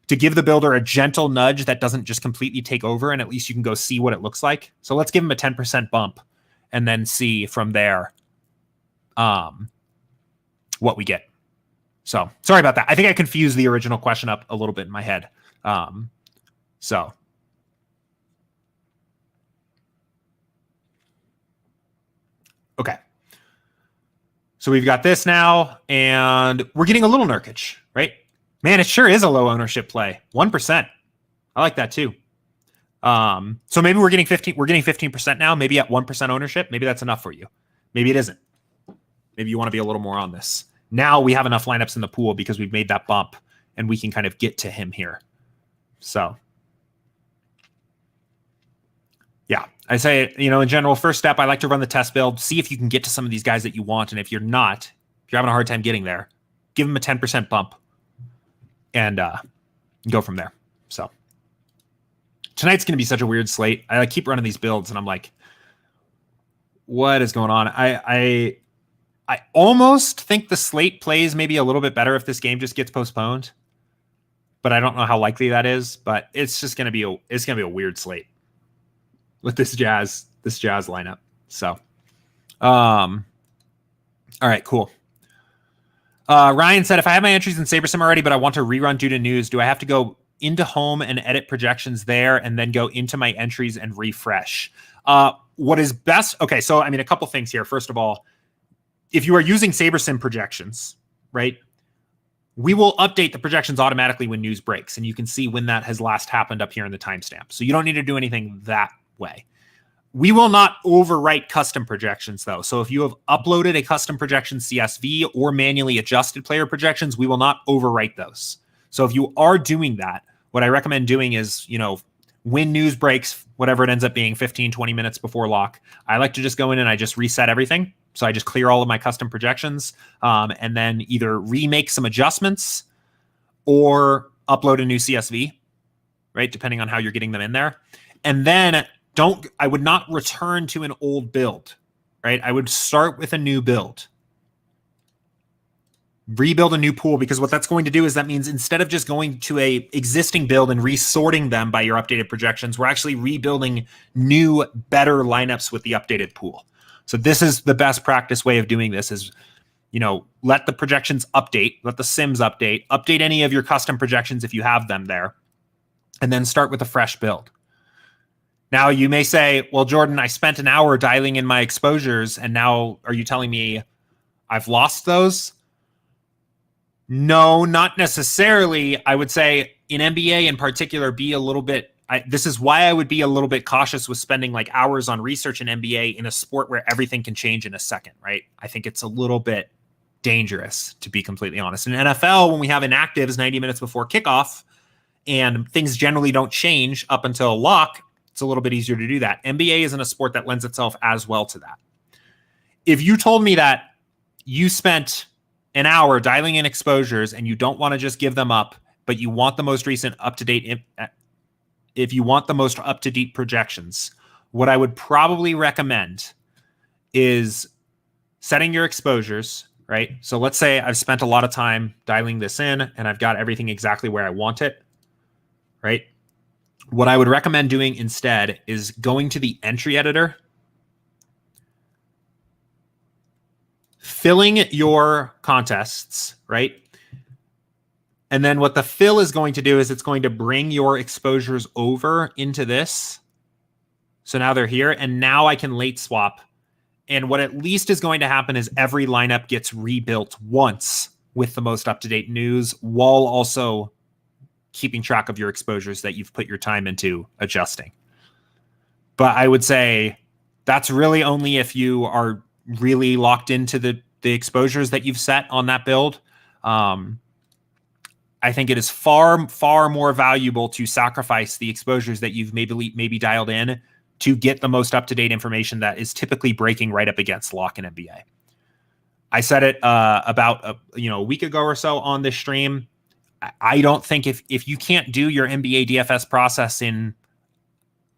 the builder a gentle nudge that doesn't just completely take over, and at least you can go see what it looks like. So let's give him a 10% bump and then see from there what we get. So sorry about that. I think I confused the original question up a little bit in my head. So okay. So we've got this now, and we're getting a little Nurkic, right? Man, it sure is a low ownership play. 1%. I like that too. So maybe we're getting 15% now, maybe at 1% ownership. Maybe that's enough for you. Maybe it isn't. Maybe you want to be a little more on this. Now we have enough lineups in the pool because we've made that bump and we can kind of get to him here. So yeah, I say, in general, first step, I like to run the test build, see if you can get to some of these guys that you want. And if you're having a hard time getting there, give them a 10% bump and go from there. So tonight's going to be such a weird slate. I keep running these builds and I'm like, what is going on? I almost think the slate plays maybe a little bit better if this game just gets postponed, but I don't know how likely that is. But it's just going to be a weird slate with this Jazz lineup. So, all right, cool. Ryan said, if I have my entries in SaberSim already, but I want to rerun due to news, do I have to go into home and edit projections there and then go into my entries and refresh? What is best? Okay, so I mean, a couple things here. First of all, if you are using SaberSim projections, right, we will update the projections automatically when news breaks, and you can see when that has last happened up here in the timestamp. So you don't need to do anything that way. We will not overwrite custom projections, though. So if you have uploaded a custom projection CSV or manually adjusted player projections, we will not overwrite those. So if you are doing that, what I recommend doing is, when news breaks, whatever it ends up being, 15, 20 minutes before lock, I like to just go in and I just reset everything. So I just clear all of my custom projections and then either remake some adjustments or upload a new CSV, right? Depending on how you're getting them in there. And then I would not return to an old build, right? I would start with a new build. Rebuild a new pool, because what that's going to do is that means instead of just going to a existing build and resorting them by your updated projections, we're actually rebuilding new, better lineups with the updated pool. So this is the best practice way of doing this, is let the projections update, let the sims update any of your custom projections if you have them there, and then start with a fresh build. Now you may say, well, Jordan, I spent an hour dialing in my exposures, and now are you telling me I've lost those? No, not necessarily. I would say in NBA in particular, be a little bit, this is why I would be a little bit cautious with spending like hours on research in NBA in a sport where everything can change in a second, right? I think it's a little bit dangerous, to be completely honest. In NFL, when we have inactives 90 minutes before kickoff and things generally don't change up until lock, it's a little bit easier to do that. NBA isn't a sport that lends itself as well to that. If you told me that you spent an hour dialing in exposures and you don't want to just give them up, but you want the most recent up-to-date, if you want the most up-to-date projections, what I would probably recommend is setting your exposures, right? So let's say I've spent a lot of time dialing this in and I've got everything exactly where I want it, right? What I would recommend doing instead is going to the entry editor, filling your contests, right? And then what the fill is going to do is it's going to bring your exposures over into this. So now they're here, and now I can late swap. And what at least is going to happen is every lineup gets rebuilt once with the most up-to-date news, while also keeping track of your exposures that you've put your time into adjusting. But I would say that's really only if you are really locked into the exposures that you've set on that build. I think it is far, far more valuable to sacrifice the exposures that you've maybe dialed in to get the most up-to-date information that is typically breaking right up against lock in NBA. I said it about a week ago or so on this stream. I don't think if you can't do your NBA DFS process in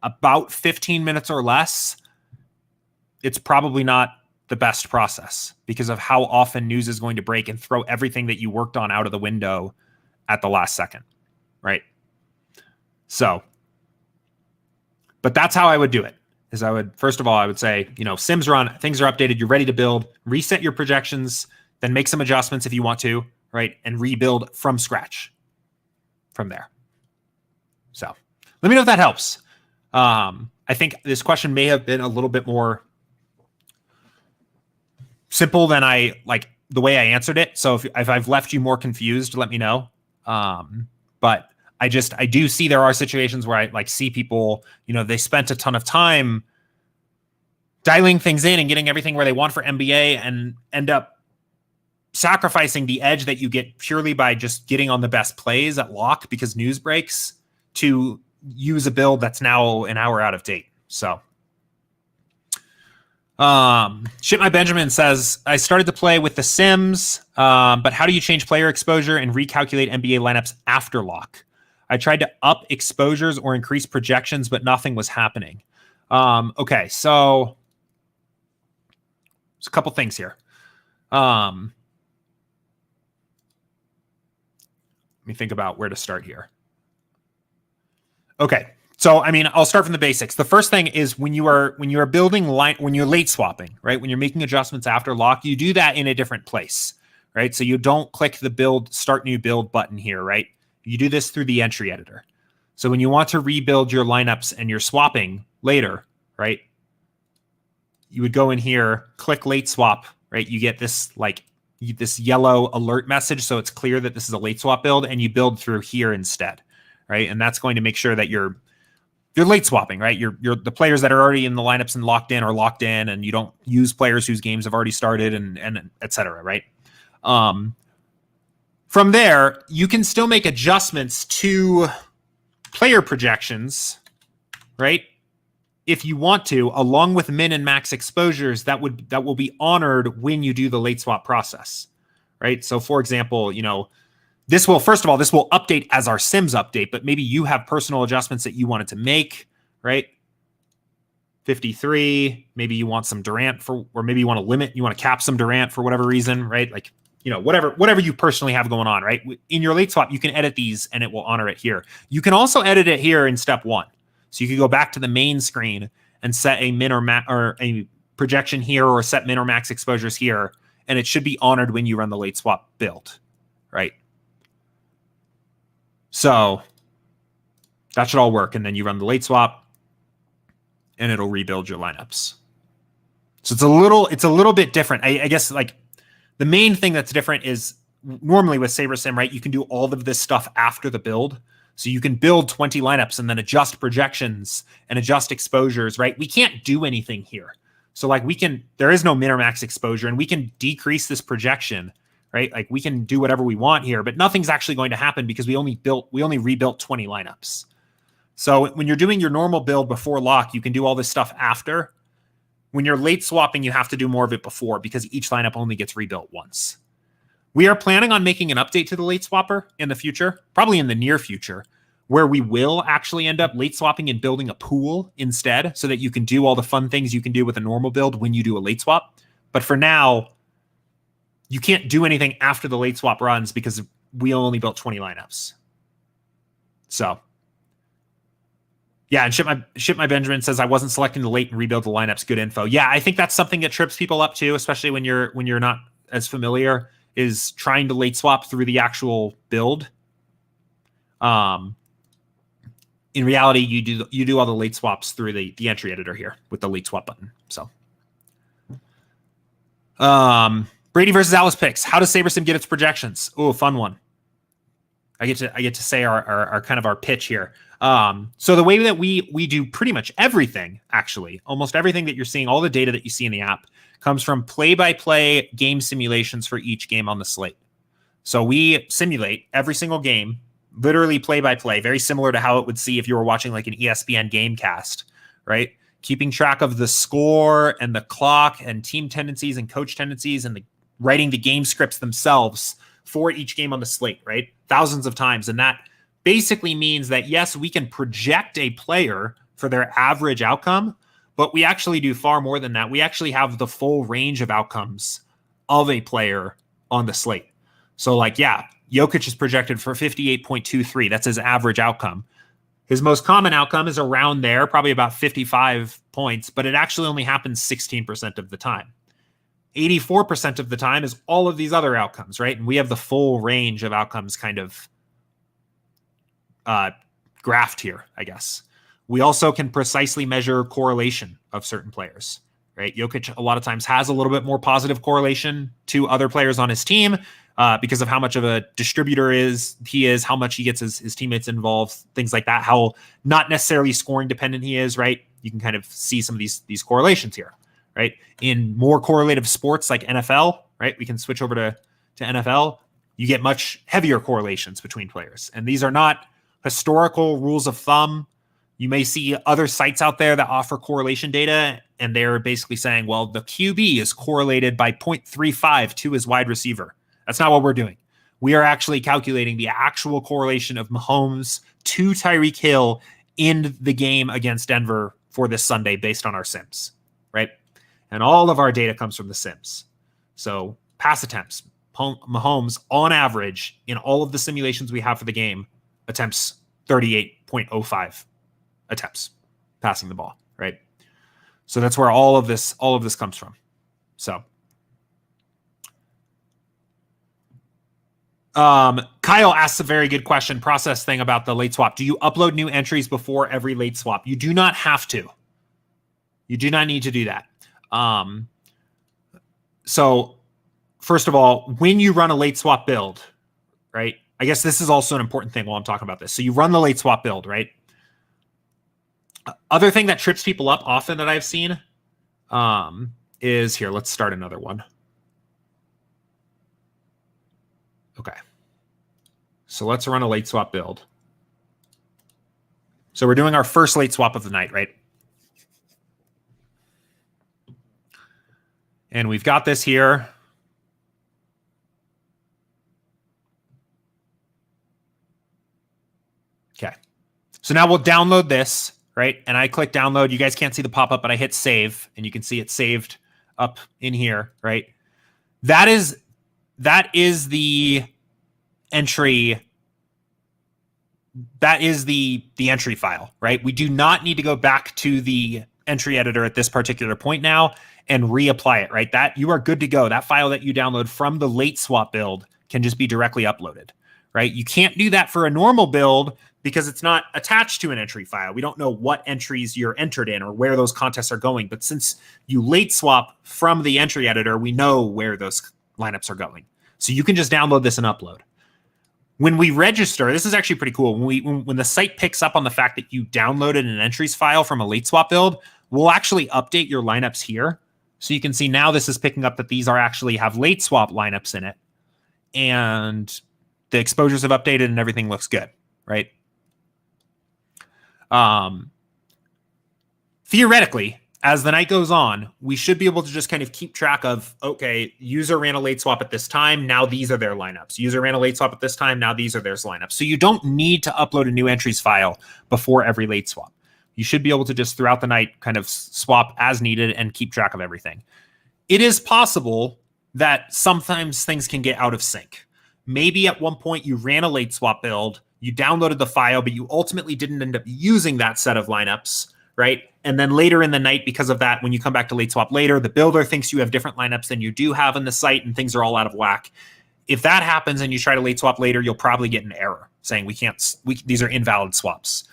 about 15 minutes or less, it's probably not the best process because of how often news is going to break and throw everything that you worked on out of the window at the last second, right? So, but that's how I would do it. Is first of all, I would say, sims run, things are updated, you're ready to build, reset your projections, then make some adjustments if you want to, right? And rebuild from scratch from there. So let me know if that helps. I think this question may have been a little bit more simple than the way I answered it. So if I've left you more confused, let me know. But I do see there are situations where I see people, they spent a ton of time dialing things in and getting everything where they want for NBA and end up sacrificing the edge that you get purely by just getting on the best plays at lock because news breaks to use a build that's now an hour out of date. So Shit My Benjamin says, I started to play with the Sims, but how do you change player exposure and recalculate NBA lineups after lock? I tried to up exposures or increase projections, but nothing was happening. Okay, so there's a couple things here. Let me think about where to start here. Okay. So, I'll start from the basics. The first thing is when you are building when you're late swapping, right? When you're making adjustments after lock, you do that in a different place, right? So you don't click the start new build button here, right? You do this through the entry editor. So when you want to rebuild your lineups and you're swapping later, right? You would go in here, click late swap, right? You get this this yellow alert message. So it's clear that this is a late swap build and you build through here instead, right? And that's going to make sure that you're late swapping, right? You're the players that are already in the lineups and locked in are locked in, and you don't use players whose games have already started and et cetera, right? From there, you can still make adjustments to player projections, right? If you want to, along with min and max exposures, that will be honored when you do the late swap process, right? So for example, this will update as our Sims update, but maybe you have personal adjustments that you wanted to make, right? 53, maybe you want some Durant or maybe you want to cap some Durant for whatever reason, right? Whatever you personally have going on, right? In your late swap, you can edit these and it will honor it here. You can also edit it here in step 1. So you could go back to the main screen and set a min or a projection here or set min or max exposures here and it should be honored when you run the late swap build, right? So that should all work, and then you run the late swap, and it'll rebuild your lineups. So it's a little bit different. I guess like the main thing that's different is normally with SaberSim, right? You can do all of this stuff after the build. So you can build 20 lineups and then adjust projections and adjust exposures, right? We can't do anything here. So like there is no min or max exposure, and we can decrease this projection, right? Like we can do whatever we want here, but nothing's actually going to happen because we only rebuilt 20 lineups. So when you're doing your normal build before lock, you can do all this stuff after. When you're late swapping, you have to do more of it before because each lineup only gets rebuilt once. We are planning on making an update to the late swapper in the future, probably in the near future, where we will actually end up late swapping and building a pool instead so that you can do all the fun things you can do with a normal build when you do a late swap. But for now, you can't do anything after the late swap runs because we only built 20 lineups. So yeah, and Ship My Benjamin says I wasn't selecting the late and rebuild the lineups. Good info. Yeah, I think that's something that trips people up too, especially when you're not as familiar, is trying to late swap through the actual build. In reality, you do all the late swaps through the entry editor here with the late swap button. So Brady versus Alice picks. How does SaberSim get its projections? Oh, fun one. I get to say our kind of our pitch here. So the way that we do pretty much everything, actually, almost everything that you're seeing, all the data that you see in the app comes from play-by-play game simulations for each game on the slate. So we simulate every single game, literally play-by-play, very similar to how it would see if you were watching like an ESPN game cast, right? Keeping track of the score and the clock and team tendencies and coach tendencies and writing the game scripts themselves for each game on the slate, right? Thousands of times. And that basically means that, yes, we can project a player for their average outcome, but we actually do far more than that. We actually have the full range of outcomes of a player on the slate. So like, yeah, Jokic is projected for 58.23. That's his average outcome. His most common outcome is around there, probably about 55 points, but it actually only happens 16% of the time. 84% of the time is all of these other outcomes, right? And we have the full range of outcomes kind of graphed here, I guess. We also can precisely measure correlation of certain players, right? Jokic a lot of times has a little bit more positive correlation to other players on his team because of how much of a distributor he is, how much he gets his teammates involved, things like that, how not necessarily scoring dependent he is, right? You can kind of see some of these correlations here, right? In more correlative sports like NFL, right? We can switch over to NFL. You get much heavier correlations between players. And these are not historical rules of thumb. You may see other sites out there that offer correlation data, and they're basically saying, well, the QB is correlated by 0.35 to his wide receiver. That's not what we're doing. We are actually calculating the actual correlation of Mahomes to Tyreek Hill in the game against Denver for this Sunday based on our sims, right? And all of our data comes from the sims. So pass attempts, Mahomes on average in all of the simulations we have for the game attempts 38.05 attempts passing the ball, right? So that's where all of this comes from. So Kyle asks a very good question, process thing about the late swap. Do you upload new entries before every late swap? You do not have to. You do not need to do that. So first of all, when you run a late swap build, right? I guess this is also an important thing while I'm talking about this. So you run the late swap build, right? Other thing that trips people up often that I've seen is here. Let's start another one. Okay. So let's run a late swap build. So we're doing our first late swap of the night, right? And we've got this here. Okay. So now we'll download this, right? And I click download. You guys can't see the pop-up, but I hit save, and you can see it saved up in here, right? That is the entry. That is the entry file, right? We do not need to go back to the entry editor at this particular point now and reapply it, right? That you are good to go. That file that you download from the late swap build can just be directly uploaded, right? You can't do that for a normal build because it's not attached to an entry file. We don't know what entries you're entered in or where those contests are going. But since you late swap from the entry editor, we know where those lineups are going. So you can just download this and upload. When we register, this is actually pretty cool. When the site picks up on the fact that you downloaded an entries file from a late swap build, we'll actually update your lineups here. So you can see now this is picking up that these are actually have late swap lineups in it. And the exposures have updated and everything looks good, right? Theoretically, as the night goes on, we should be able to just kind of keep track of, okay, user ran a late swap at this time. Now these are their lineups. User ran a late swap at this time. Now these are their lineups. So you don't need to upload a new entries file before every late swap. You should be able to just throughout the night kind of swap as needed and keep track of everything. It is possible that sometimes things can get out of sync. Maybe at one point you ran a late swap build, you downloaded the file, but you ultimately didn't end up using that set of lineups, right? And then later in the night, because of that, when you come back to late swap later, the builder thinks you have different lineups than you do have in the site and things are all out of whack. If that happens and you try to late swap later, you'll probably get an error saying these are invalid swaps.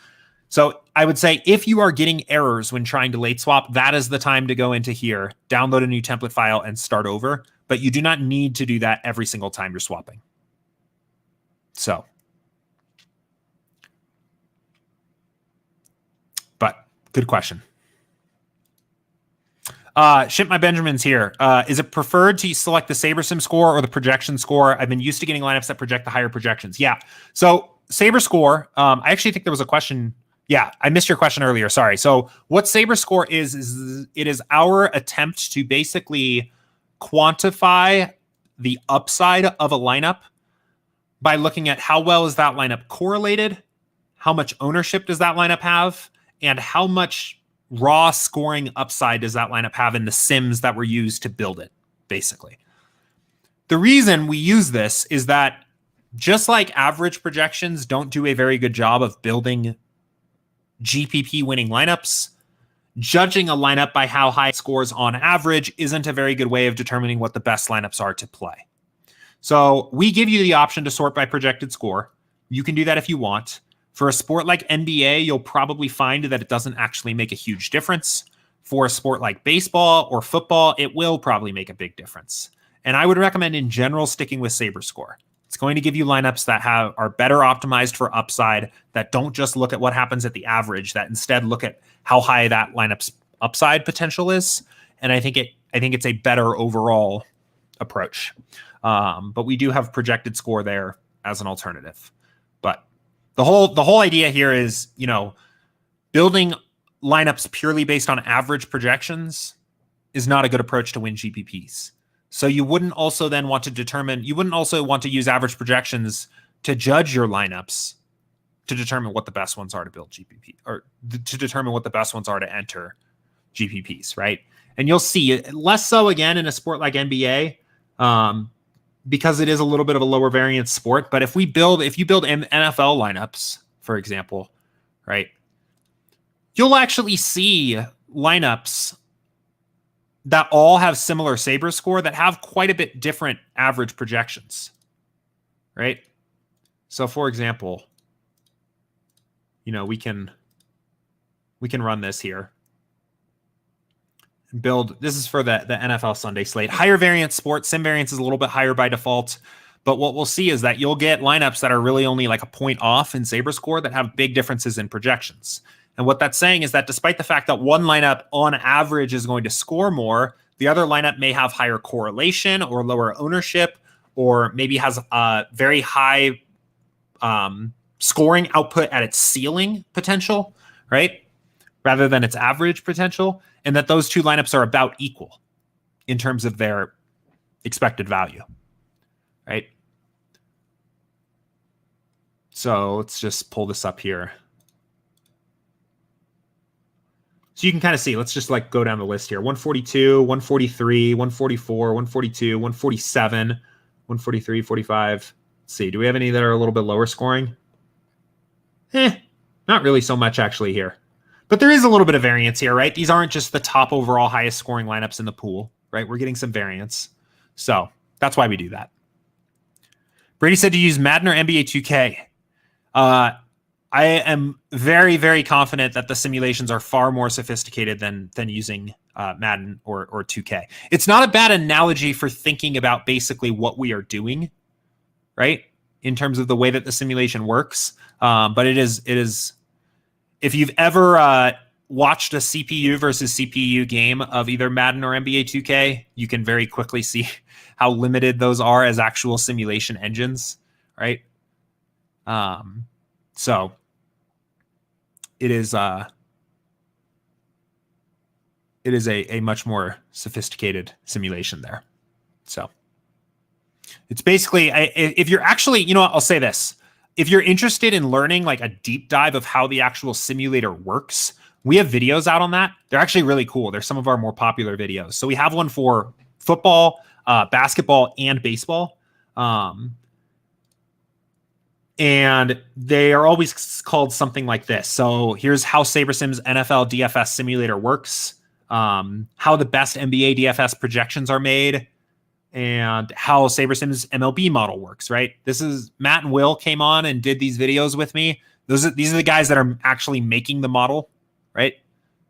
So I would say if you are getting errors when trying to late swap, that is the time to go into here, download a new template file and start over. But you do not need to do that every single time you're swapping. So, but good question. Ship My Benjamin's here. Is it preferred to select the SaberSim score or the projection score? I've been used to getting lineups that project the higher projections. Yeah. So SaberScore, I actually think there was a question. Yeah, I missed your question earlier. Sorry. So what SaberScore is it is our attempt to basically quantify the upside of a lineup by looking at how well is that lineup correlated, how much ownership does that lineup have, and how much raw scoring upside does that lineup have in the sims that were used to build it, basically. The reason we use this is that just like average projections don't do a very good job of building GPP winning lineups, judging a lineup by how high it scores on average isn't a very good way of determining what the best lineups are to play. So we give you the option to sort by projected score. You can do that if you want. For a sport like NBA, you'll probably find that it doesn't actually make a huge difference. For a sport like baseball or football, it will probably make a big difference. And I would recommend in general sticking with SaberScore. It's going to give you lineups that are better optimized for upside, that don't just look at what happens at the average, that instead look at how high that lineup's upside potential is. And I think it's a better overall approach. But we do have projected score there as an alternative. But the whole idea here is, building lineups purely based on average projections is not a good approach to win GPPs. So you wouldn't also want to use average projections to judge your lineups to determine what the best ones are to build GPP, or to determine what the best ones are to enter GPPs, right? And you'll see less so again in a sport like NBA, because it is a little bit of a lower variance sport. But if you build NFL lineups, for example, right, you'll actually see lineups that all have similar SaberScore that have quite a bit different average projections, right? So for example, we can run this here and build. This is for the NFL Sunday slate. Higher variance sport. Sim variance is a little bit higher by default. But what we'll see is that you'll get lineups that are really only like a point off in SaberScore that have big differences in projections. And what that's saying is that despite the fact that one lineup on average is going to score more, the other lineup may have higher correlation or lower ownership, or maybe has a very high scoring output at its ceiling potential, right? Rather than its average potential. And that those two lineups are about equal in terms of their expected value, right? So let's just pull this up here. So you can kind of see, let's just go down the list here. 142, 143, 144, 142, 147, 143, 45. Let's see, do we have any that are a little bit lower scoring? Not really so much actually here. But there is a little bit of variance here, right? These aren't just the top overall highest scoring lineups in the pool, right? We're getting some variance. So that's why we do that. Brady said to use Madden or NBA 2K. I am very, very confident that the simulations are far more sophisticated than using Madden or 2K. It's not a bad analogy for thinking about basically what we are doing, right? In terms of the way that the simulation works. But it is, if you've ever watched a CPU versus CPU game of either Madden or NBA 2K, you can very quickly see how limited those are as actual simulation engines, right? So it is a much more sophisticated simulation there. So it's basically, if you're actually, I'll say this. If you're interested in learning like a deep dive of how the actual simulator works, we have videos out on that. They're actually really cool. They're some of our more popular videos. So we have one for football, basketball, and baseball. And they are always called something like this. So here's how SaberSim's NFL DFS simulator works, how the best NBA DFS projections are made, and how SaberSim's MLB model works, right? This is Matt and Will came on and did these videos with me. These are the guys that are actually making the model, right?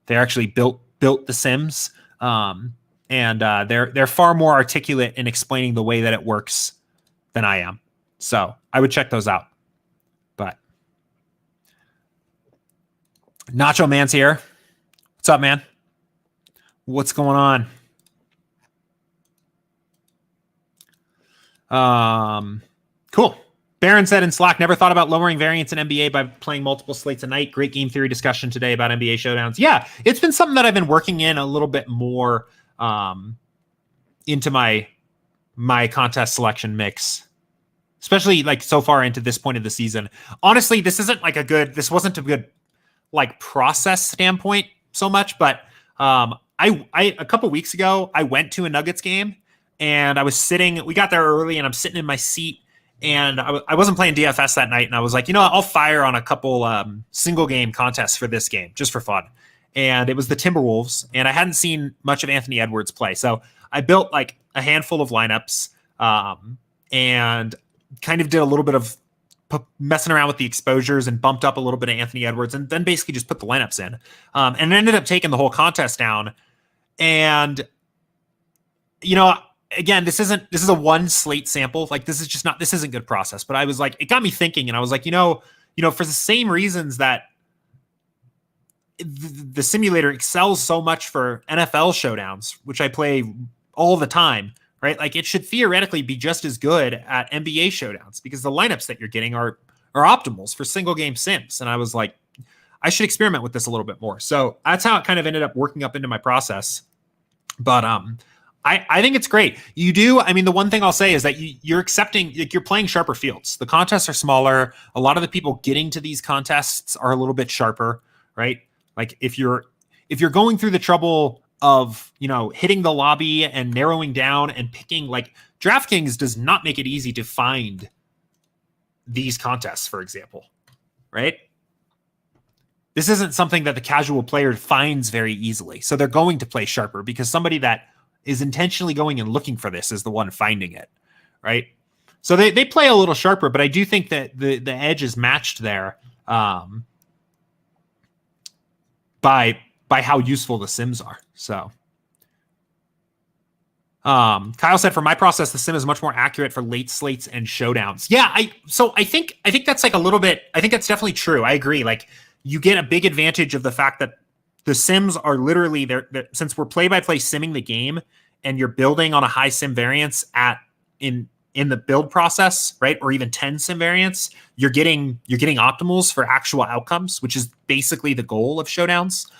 They actually built the sims, and they're far more articulate in explaining the way that it works than I am. So I would check those out. But Nacho Man's here. What's up, man? What's going on? Cool. Baron said in Slack, never thought about lowering variance in NBA by playing multiple slates a night. Great game theory discussion today about NBA showdowns. Yeah, it's been something that I've been working in a little bit more into my contest selection mix, especially like so far into this point of the season. Honestly, this wasn't a good like process standpoint so much, but I a couple weeks ago, I went to a Nuggets game. And we got there early and I'm sitting in my seat and I wasn't playing DFS that night. And I was like, I'll fire on a couple single game contests for this game just for fun. And it was the Timberwolves and I hadn't seen much of Anthony Edwards play. So I built like a handful of lineups and kind of did a little bit of messing around with the exposures and bumped up a little bit of Anthony Edwards and then basically just put the lineups in and ended up taking the whole contest down. And, again, this is a one slate sample. Like this isn't good process, but I was like, it got me thinking and I was like, for the same reasons that the simulator excels so much for NFL showdowns, which I play all the time, right? Like it should theoretically be just as good at NBA showdowns because the lineups that you're getting are optimals for single game sims. And I was like, I should experiment with this a little bit more. So that's how it kind of ended up working up into my process. But, I think it's great. The one thing I'll say is that you're accepting, like you're playing sharper fields. The contests are smaller. A lot of the people getting to these contests are a little bit sharper, right? Like if you're going through the trouble of, hitting the lobby and narrowing down and picking, like DraftKings does not make it easy to find these contests, for example, right? This isn't something that the casual player finds very easily. So they're going to play sharper because somebody that is intentionally going and looking for this is the one finding it, right? So they play a little sharper, but I do think that the edge is matched there by how useful the sims are. So Kyle said, for my process, the sim is much more accurate for late slates and showdowns. Yeah, I think that's like a little bit, I think that's definitely true. I agree. Like you get a big advantage of the fact that the sims are literally there since we're play-by-play simming the game and you're building on a high sim variance in the build process, right? Or even 10 sim variance, you're getting optimals for actual outcomes, which is basically the goal of showdowns.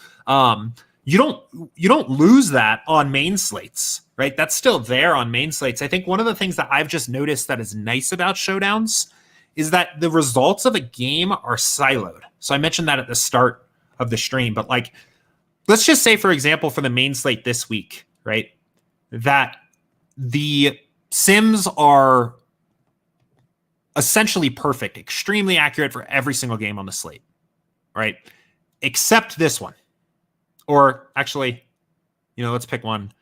You don't lose that on main slates, right? That's still there on main slates. I think one of the things that I've just noticed that is nice about showdowns is that the results of a game are siloed. So I mentioned that at the start of the stream, but like, let's just say, for example, for the main slate this week, right, that the sims are essentially perfect, extremely accurate for every single game on the slate, right? except this one. Or actually, let's pick one.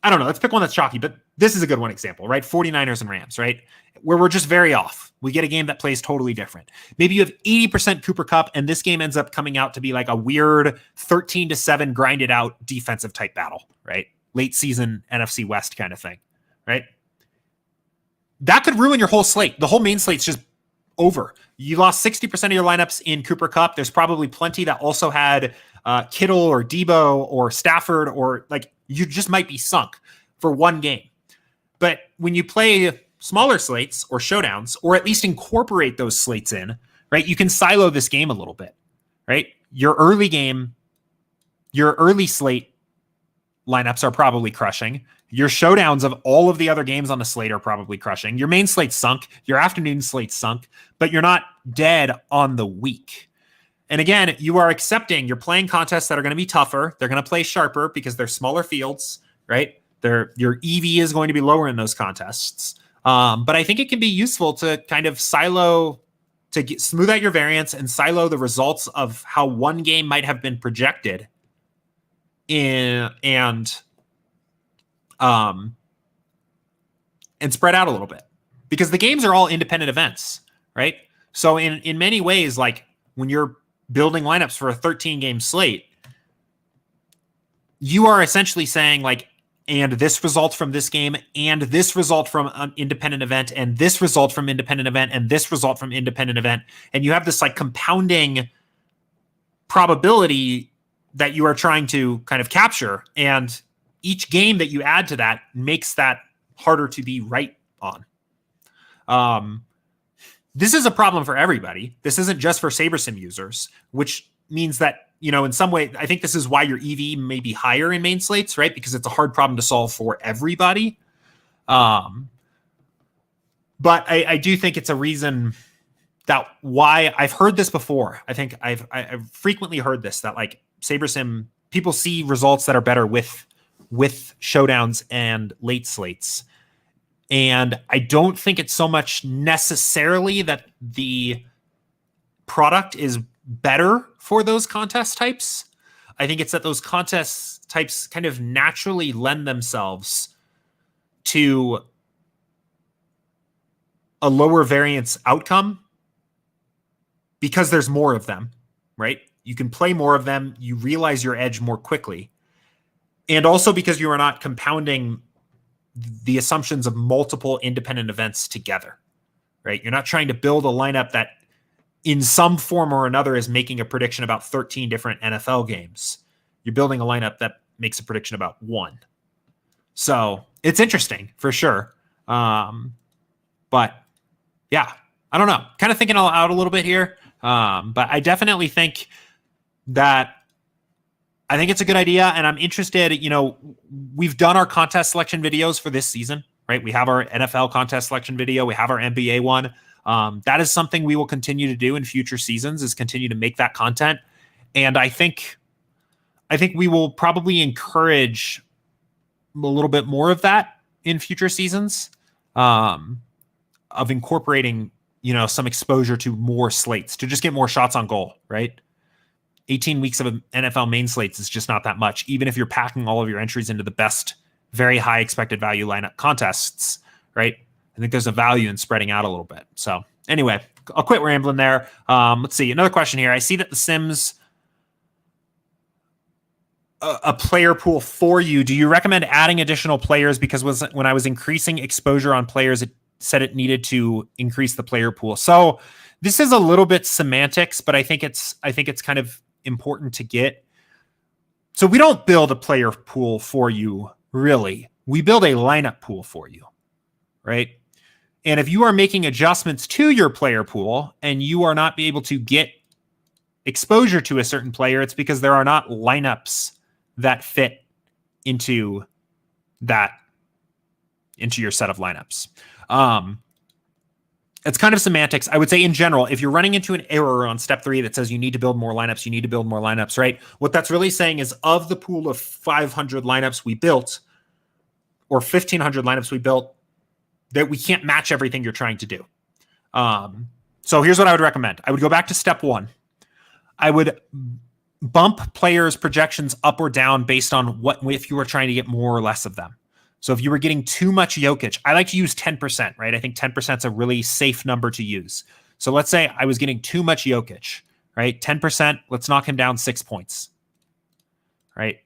I don't know. Let's pick one that's chalky, but this is a good one example, right? 49ers and Rams, right? Where we're just very off. We get a game that plays totally different. Maybe you have 80% Cooper Kupp, and this game ends up coming out to be like a weird 13-7 grinded out defensive type battle, right? Late season NFC West kind of thing, right? That could ruin your whole slate. The whole main slate's just over. You lost 60% of your lineups in Cooper Kupp. There's probably plenty that also had Kittle or Debo or Stafford, or like you just might be sunk for one game. But when you play smaller slates or showdowns, or at least incorporate those slates in, right, you can silo this game a little bit, right? Your early slate lineups are probably crushing. Your showdowns of all of the other games on the slate are probably crushing. Your main slate sunk. Your afternoon slate sunk, but you're not dead on the week. And again, you are accepting you're playing contests that are going to be tougher. They're going to play sharper because they're smaller fields, right? Your EV is going to be lower in those contests. But I think it can be useful to kind of smooth out your variance and silo the results of how one game might have been projected and spread out a little bit, because the games are all independent events, right? So in many ways, like when you're building lineups for a 13-game slate, you are essentially saying like, and this result from this game, and this result from an independent event, and this result from independent event, and this result from independent event. And you have this like compounding probability that you are trying to kind of capture. And each game that you add to that makes that harder to be right on. This is a problem for everybody. This isn't just for SaberSim users, which means that, in some way, I think this is why your EV may be higher in main slates, right? Because it's a hard problem to solve for everybody. But I do think it's a reason that why I've heard this before. I think I've frequently heard this, that like SaberSim, people see results that are better with showdowns and late slates. And I don't think it's so much necessarily that the product is better for those contest types. I think it's that those contest types kind of naturally lend themselves to a lower variance outcome because there's more of them, right? You can play more of them. You realize your edge more quickly. And also because you are not compounding the assumptions of multiple independent events together, right? You're not trying to build a lineup that in some form or another is making a prediction about 13 different NFL games. You're building a lineup that makes a prediction about one. So it's interesting for sure. But yeah, I don't know. Kind of thinking all out a little bit here. But I definitely think that I think it's a good idea, and I'm interested. We've done our contest selection videos for this season, right? We have our NFL contest selection video. We have our NBA one. That is something we will continue to do in future seasons, is continue to make that content. And I think we will probably encourage a little bit more of that in future seasons, of incorporating, some exposure to more slates to just get more shots on goal, right? 18 weeks of NFL main slates is just not that much, even if you're packing all of your entries into the best, very high expected value lineup contests, right? I think there's a value in spreading out a little bit. So anyway, I'll quit rambling there. Let's see. Another question here. I see that the Sims, a player pool for you. Do you recommend adding additional players? Because when I was increasing exposure on players, it said it needed to increase the player pool. So this is a little bit semantics, but I think it's kind of important to get. So we don't build a player pool for you, really. We build a lineup pool for you, right? And if you are making adjustments to your player pool and you are not able to get exposure to a certain player, it's because there are not lineups that fit into your set of lineups. It's kind of semantics. I would say in general, if you're running into an error on step 3 that says you need to build more lineups, right? What that's really saying is, of the pool of 500 lineups we built, or 1,500 lineups we built, that we can't match everything you're trying to do. So here's what I would recommend. I would go back to step 1. I would bump players' projections up or down based on if you were trying to get more or less of them. So if you were getting too much Jokic, I like to use 10%, right? I think 10% is a really safe number to use. So let's say I was getting too much Jokic, right? 10%, let's knock him down 6 points, right?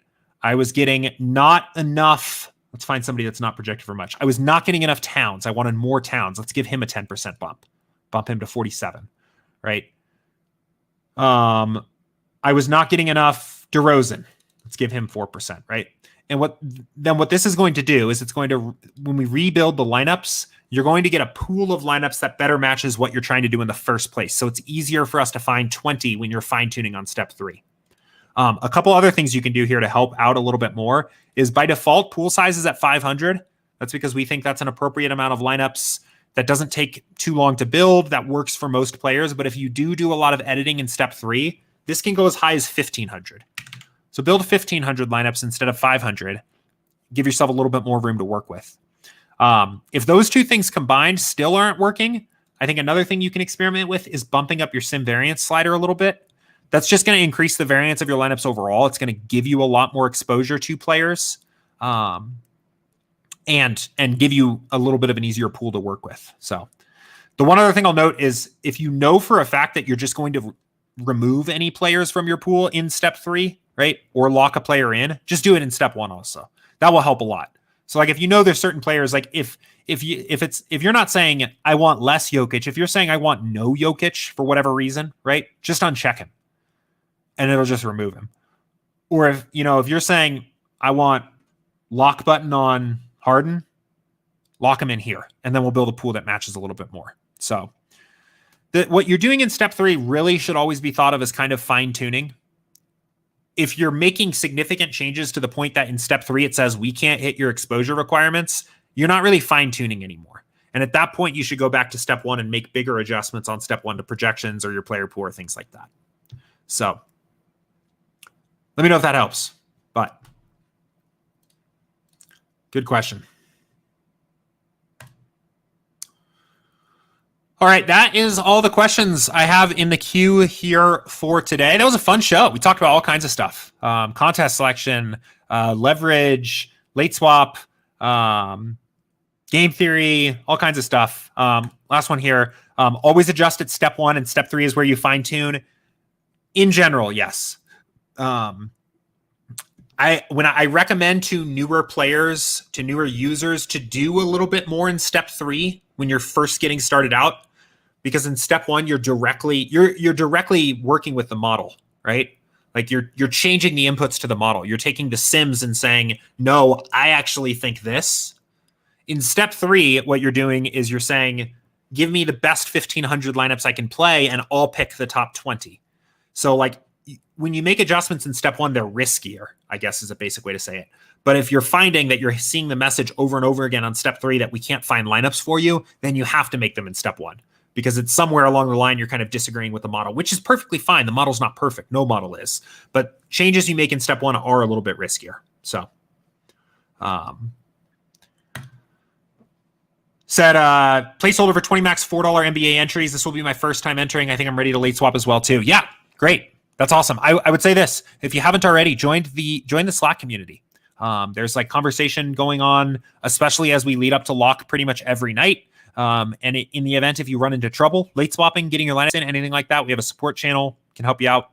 I was getting not enough. Let's find somebody that's not projected for much. I was not getting enough Towns. I wanted more Towns. Let's give him a 10% bump him to 47, right? I was not getting enough DeRozan. Let's give him 4%, right? And what this is going to do is it's going to, when we rebuild the lineups, you're going to get a pool of lineups that better matches what you're trying to do in the first place. So it's easier for us to find 20 when you're fine tuning on step 3. A couple other things you can do here to help out a little bit more is by default pool size is at 500. That's because we think that's an appropriate amount of lineups that doesn't take too long to build, that works for most players. But if you do a lot of editing in step 3, this can go as high as 1,500. So build 1,500 lineups instead of 500. Give yourself a little bit more room to work with. If those two things combined still aren't working, I think another thing you can experiment with is bumping up your sim variance slider a little bit. That's just going to increase the variance of your lineups overall. It's going to give you a lot more exposure to players, and give you a little bit of an easier pool to work with. So the one other thing I'll note is if you know for a fact that you're just going to remove any players from your pool in step 3, right? Or lock a player in, just do it in step 1 also. That will help a lot. So like if you know there's certain players, like if you're not saying I want less Jokic, if you're saying I want no Jokic for whatever reason, right? Just uncheck him and it'll just remove him. Or if you're saying I want lock button on Harden, lock him in here, and then we'll build a pool that matches a little bit more. So what you're doing in step 3 really should always be thought of as kind of fine tuning. If you're making significant changes to the point that in step 3 it says we can't hit your exposure requirements, you're not really fine tuning anymore. And at that point, you should go back to step 1 and make bigger adjustments on step 1 to projections or your player pool or things like that. So let me know if that helps. But good question. All right, that is all the questions I have in the queue here for today. That was a fun show. We talked about all kinds of stuff. Contest selection, leverage, late swap, game theory, all kinds of stuff. Last one here. Always adjust at step 1, and step 3 is where you fine tune. In general, yes. When I recommend to newer players, to newer users, to do a little bit more in step 3 when you're first getting started out, because in step 1 you're directly working with the model, right? Like you're changing the inputs to the model. You're taking the sims and saying, no, I actually think this. In step 3, what you're doing is you're saying, give me the best 1,500 lineups I can play, and I'll pick the top 20. So like when you make adjustments in step 1, they're riskier, I guess is a basic way to say it. But if you're finding that you're seeing the message over and over again on step 3 that we can't find lineups for you, then you have to make them in step 1, because it's somewhere along the line you're kind of disagreeing with the model, which is perfectly fine. The model's not perfect. No model is. But changes you make in step 1 are a little bit riskier. So said placeholder for 20 max $4 NBA entries. This will be my first time entering. I think I'm ready to late swap as well too. Yeah, great. That's awesome. I would say this: if you haven't already, join the Slack community. There's like conversation going on, especially as we lead up to lock pretty much every night. And in the event, if you run into trouble, late swapping, getting your lineups in, anything like that, we have a support channel, can help you out.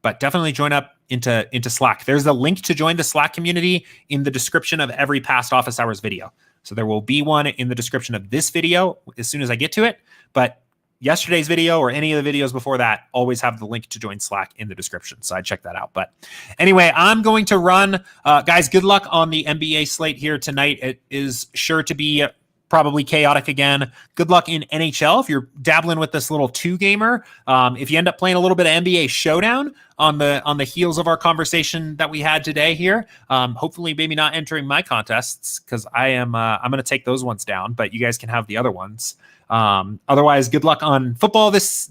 But definitely join up into Slack. There's a link to join the Slack community in the description of every past office hours video. So there will be one in the description of this video as soon as I get to it. But yesterday's video or any of the videos before that always have the link to join Slack in the description. So I'd check that out. But anyway, I'm going to run. Guys, good luck on the NBA slate here tonight. It is sure to be probably chaotic again. Good luck in NHL if you're dabbling with this little 2-gamer. If you end up playing a little bit of NBA Showdown on the heels of our conversation that we had today here, hopefully maybe not entering my contests, because I'm going to take those ones down, but you guys can have the other ones. Otherwise, good luck on football this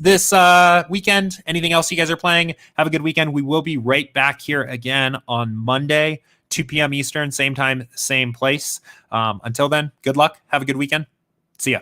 weekend. Anything else you guys are playing, have a good weekend. We will be right back here again on Monday, 2 p.m. Eastern, same time, same place. Until then, good luck. Have a good weekend. See ya.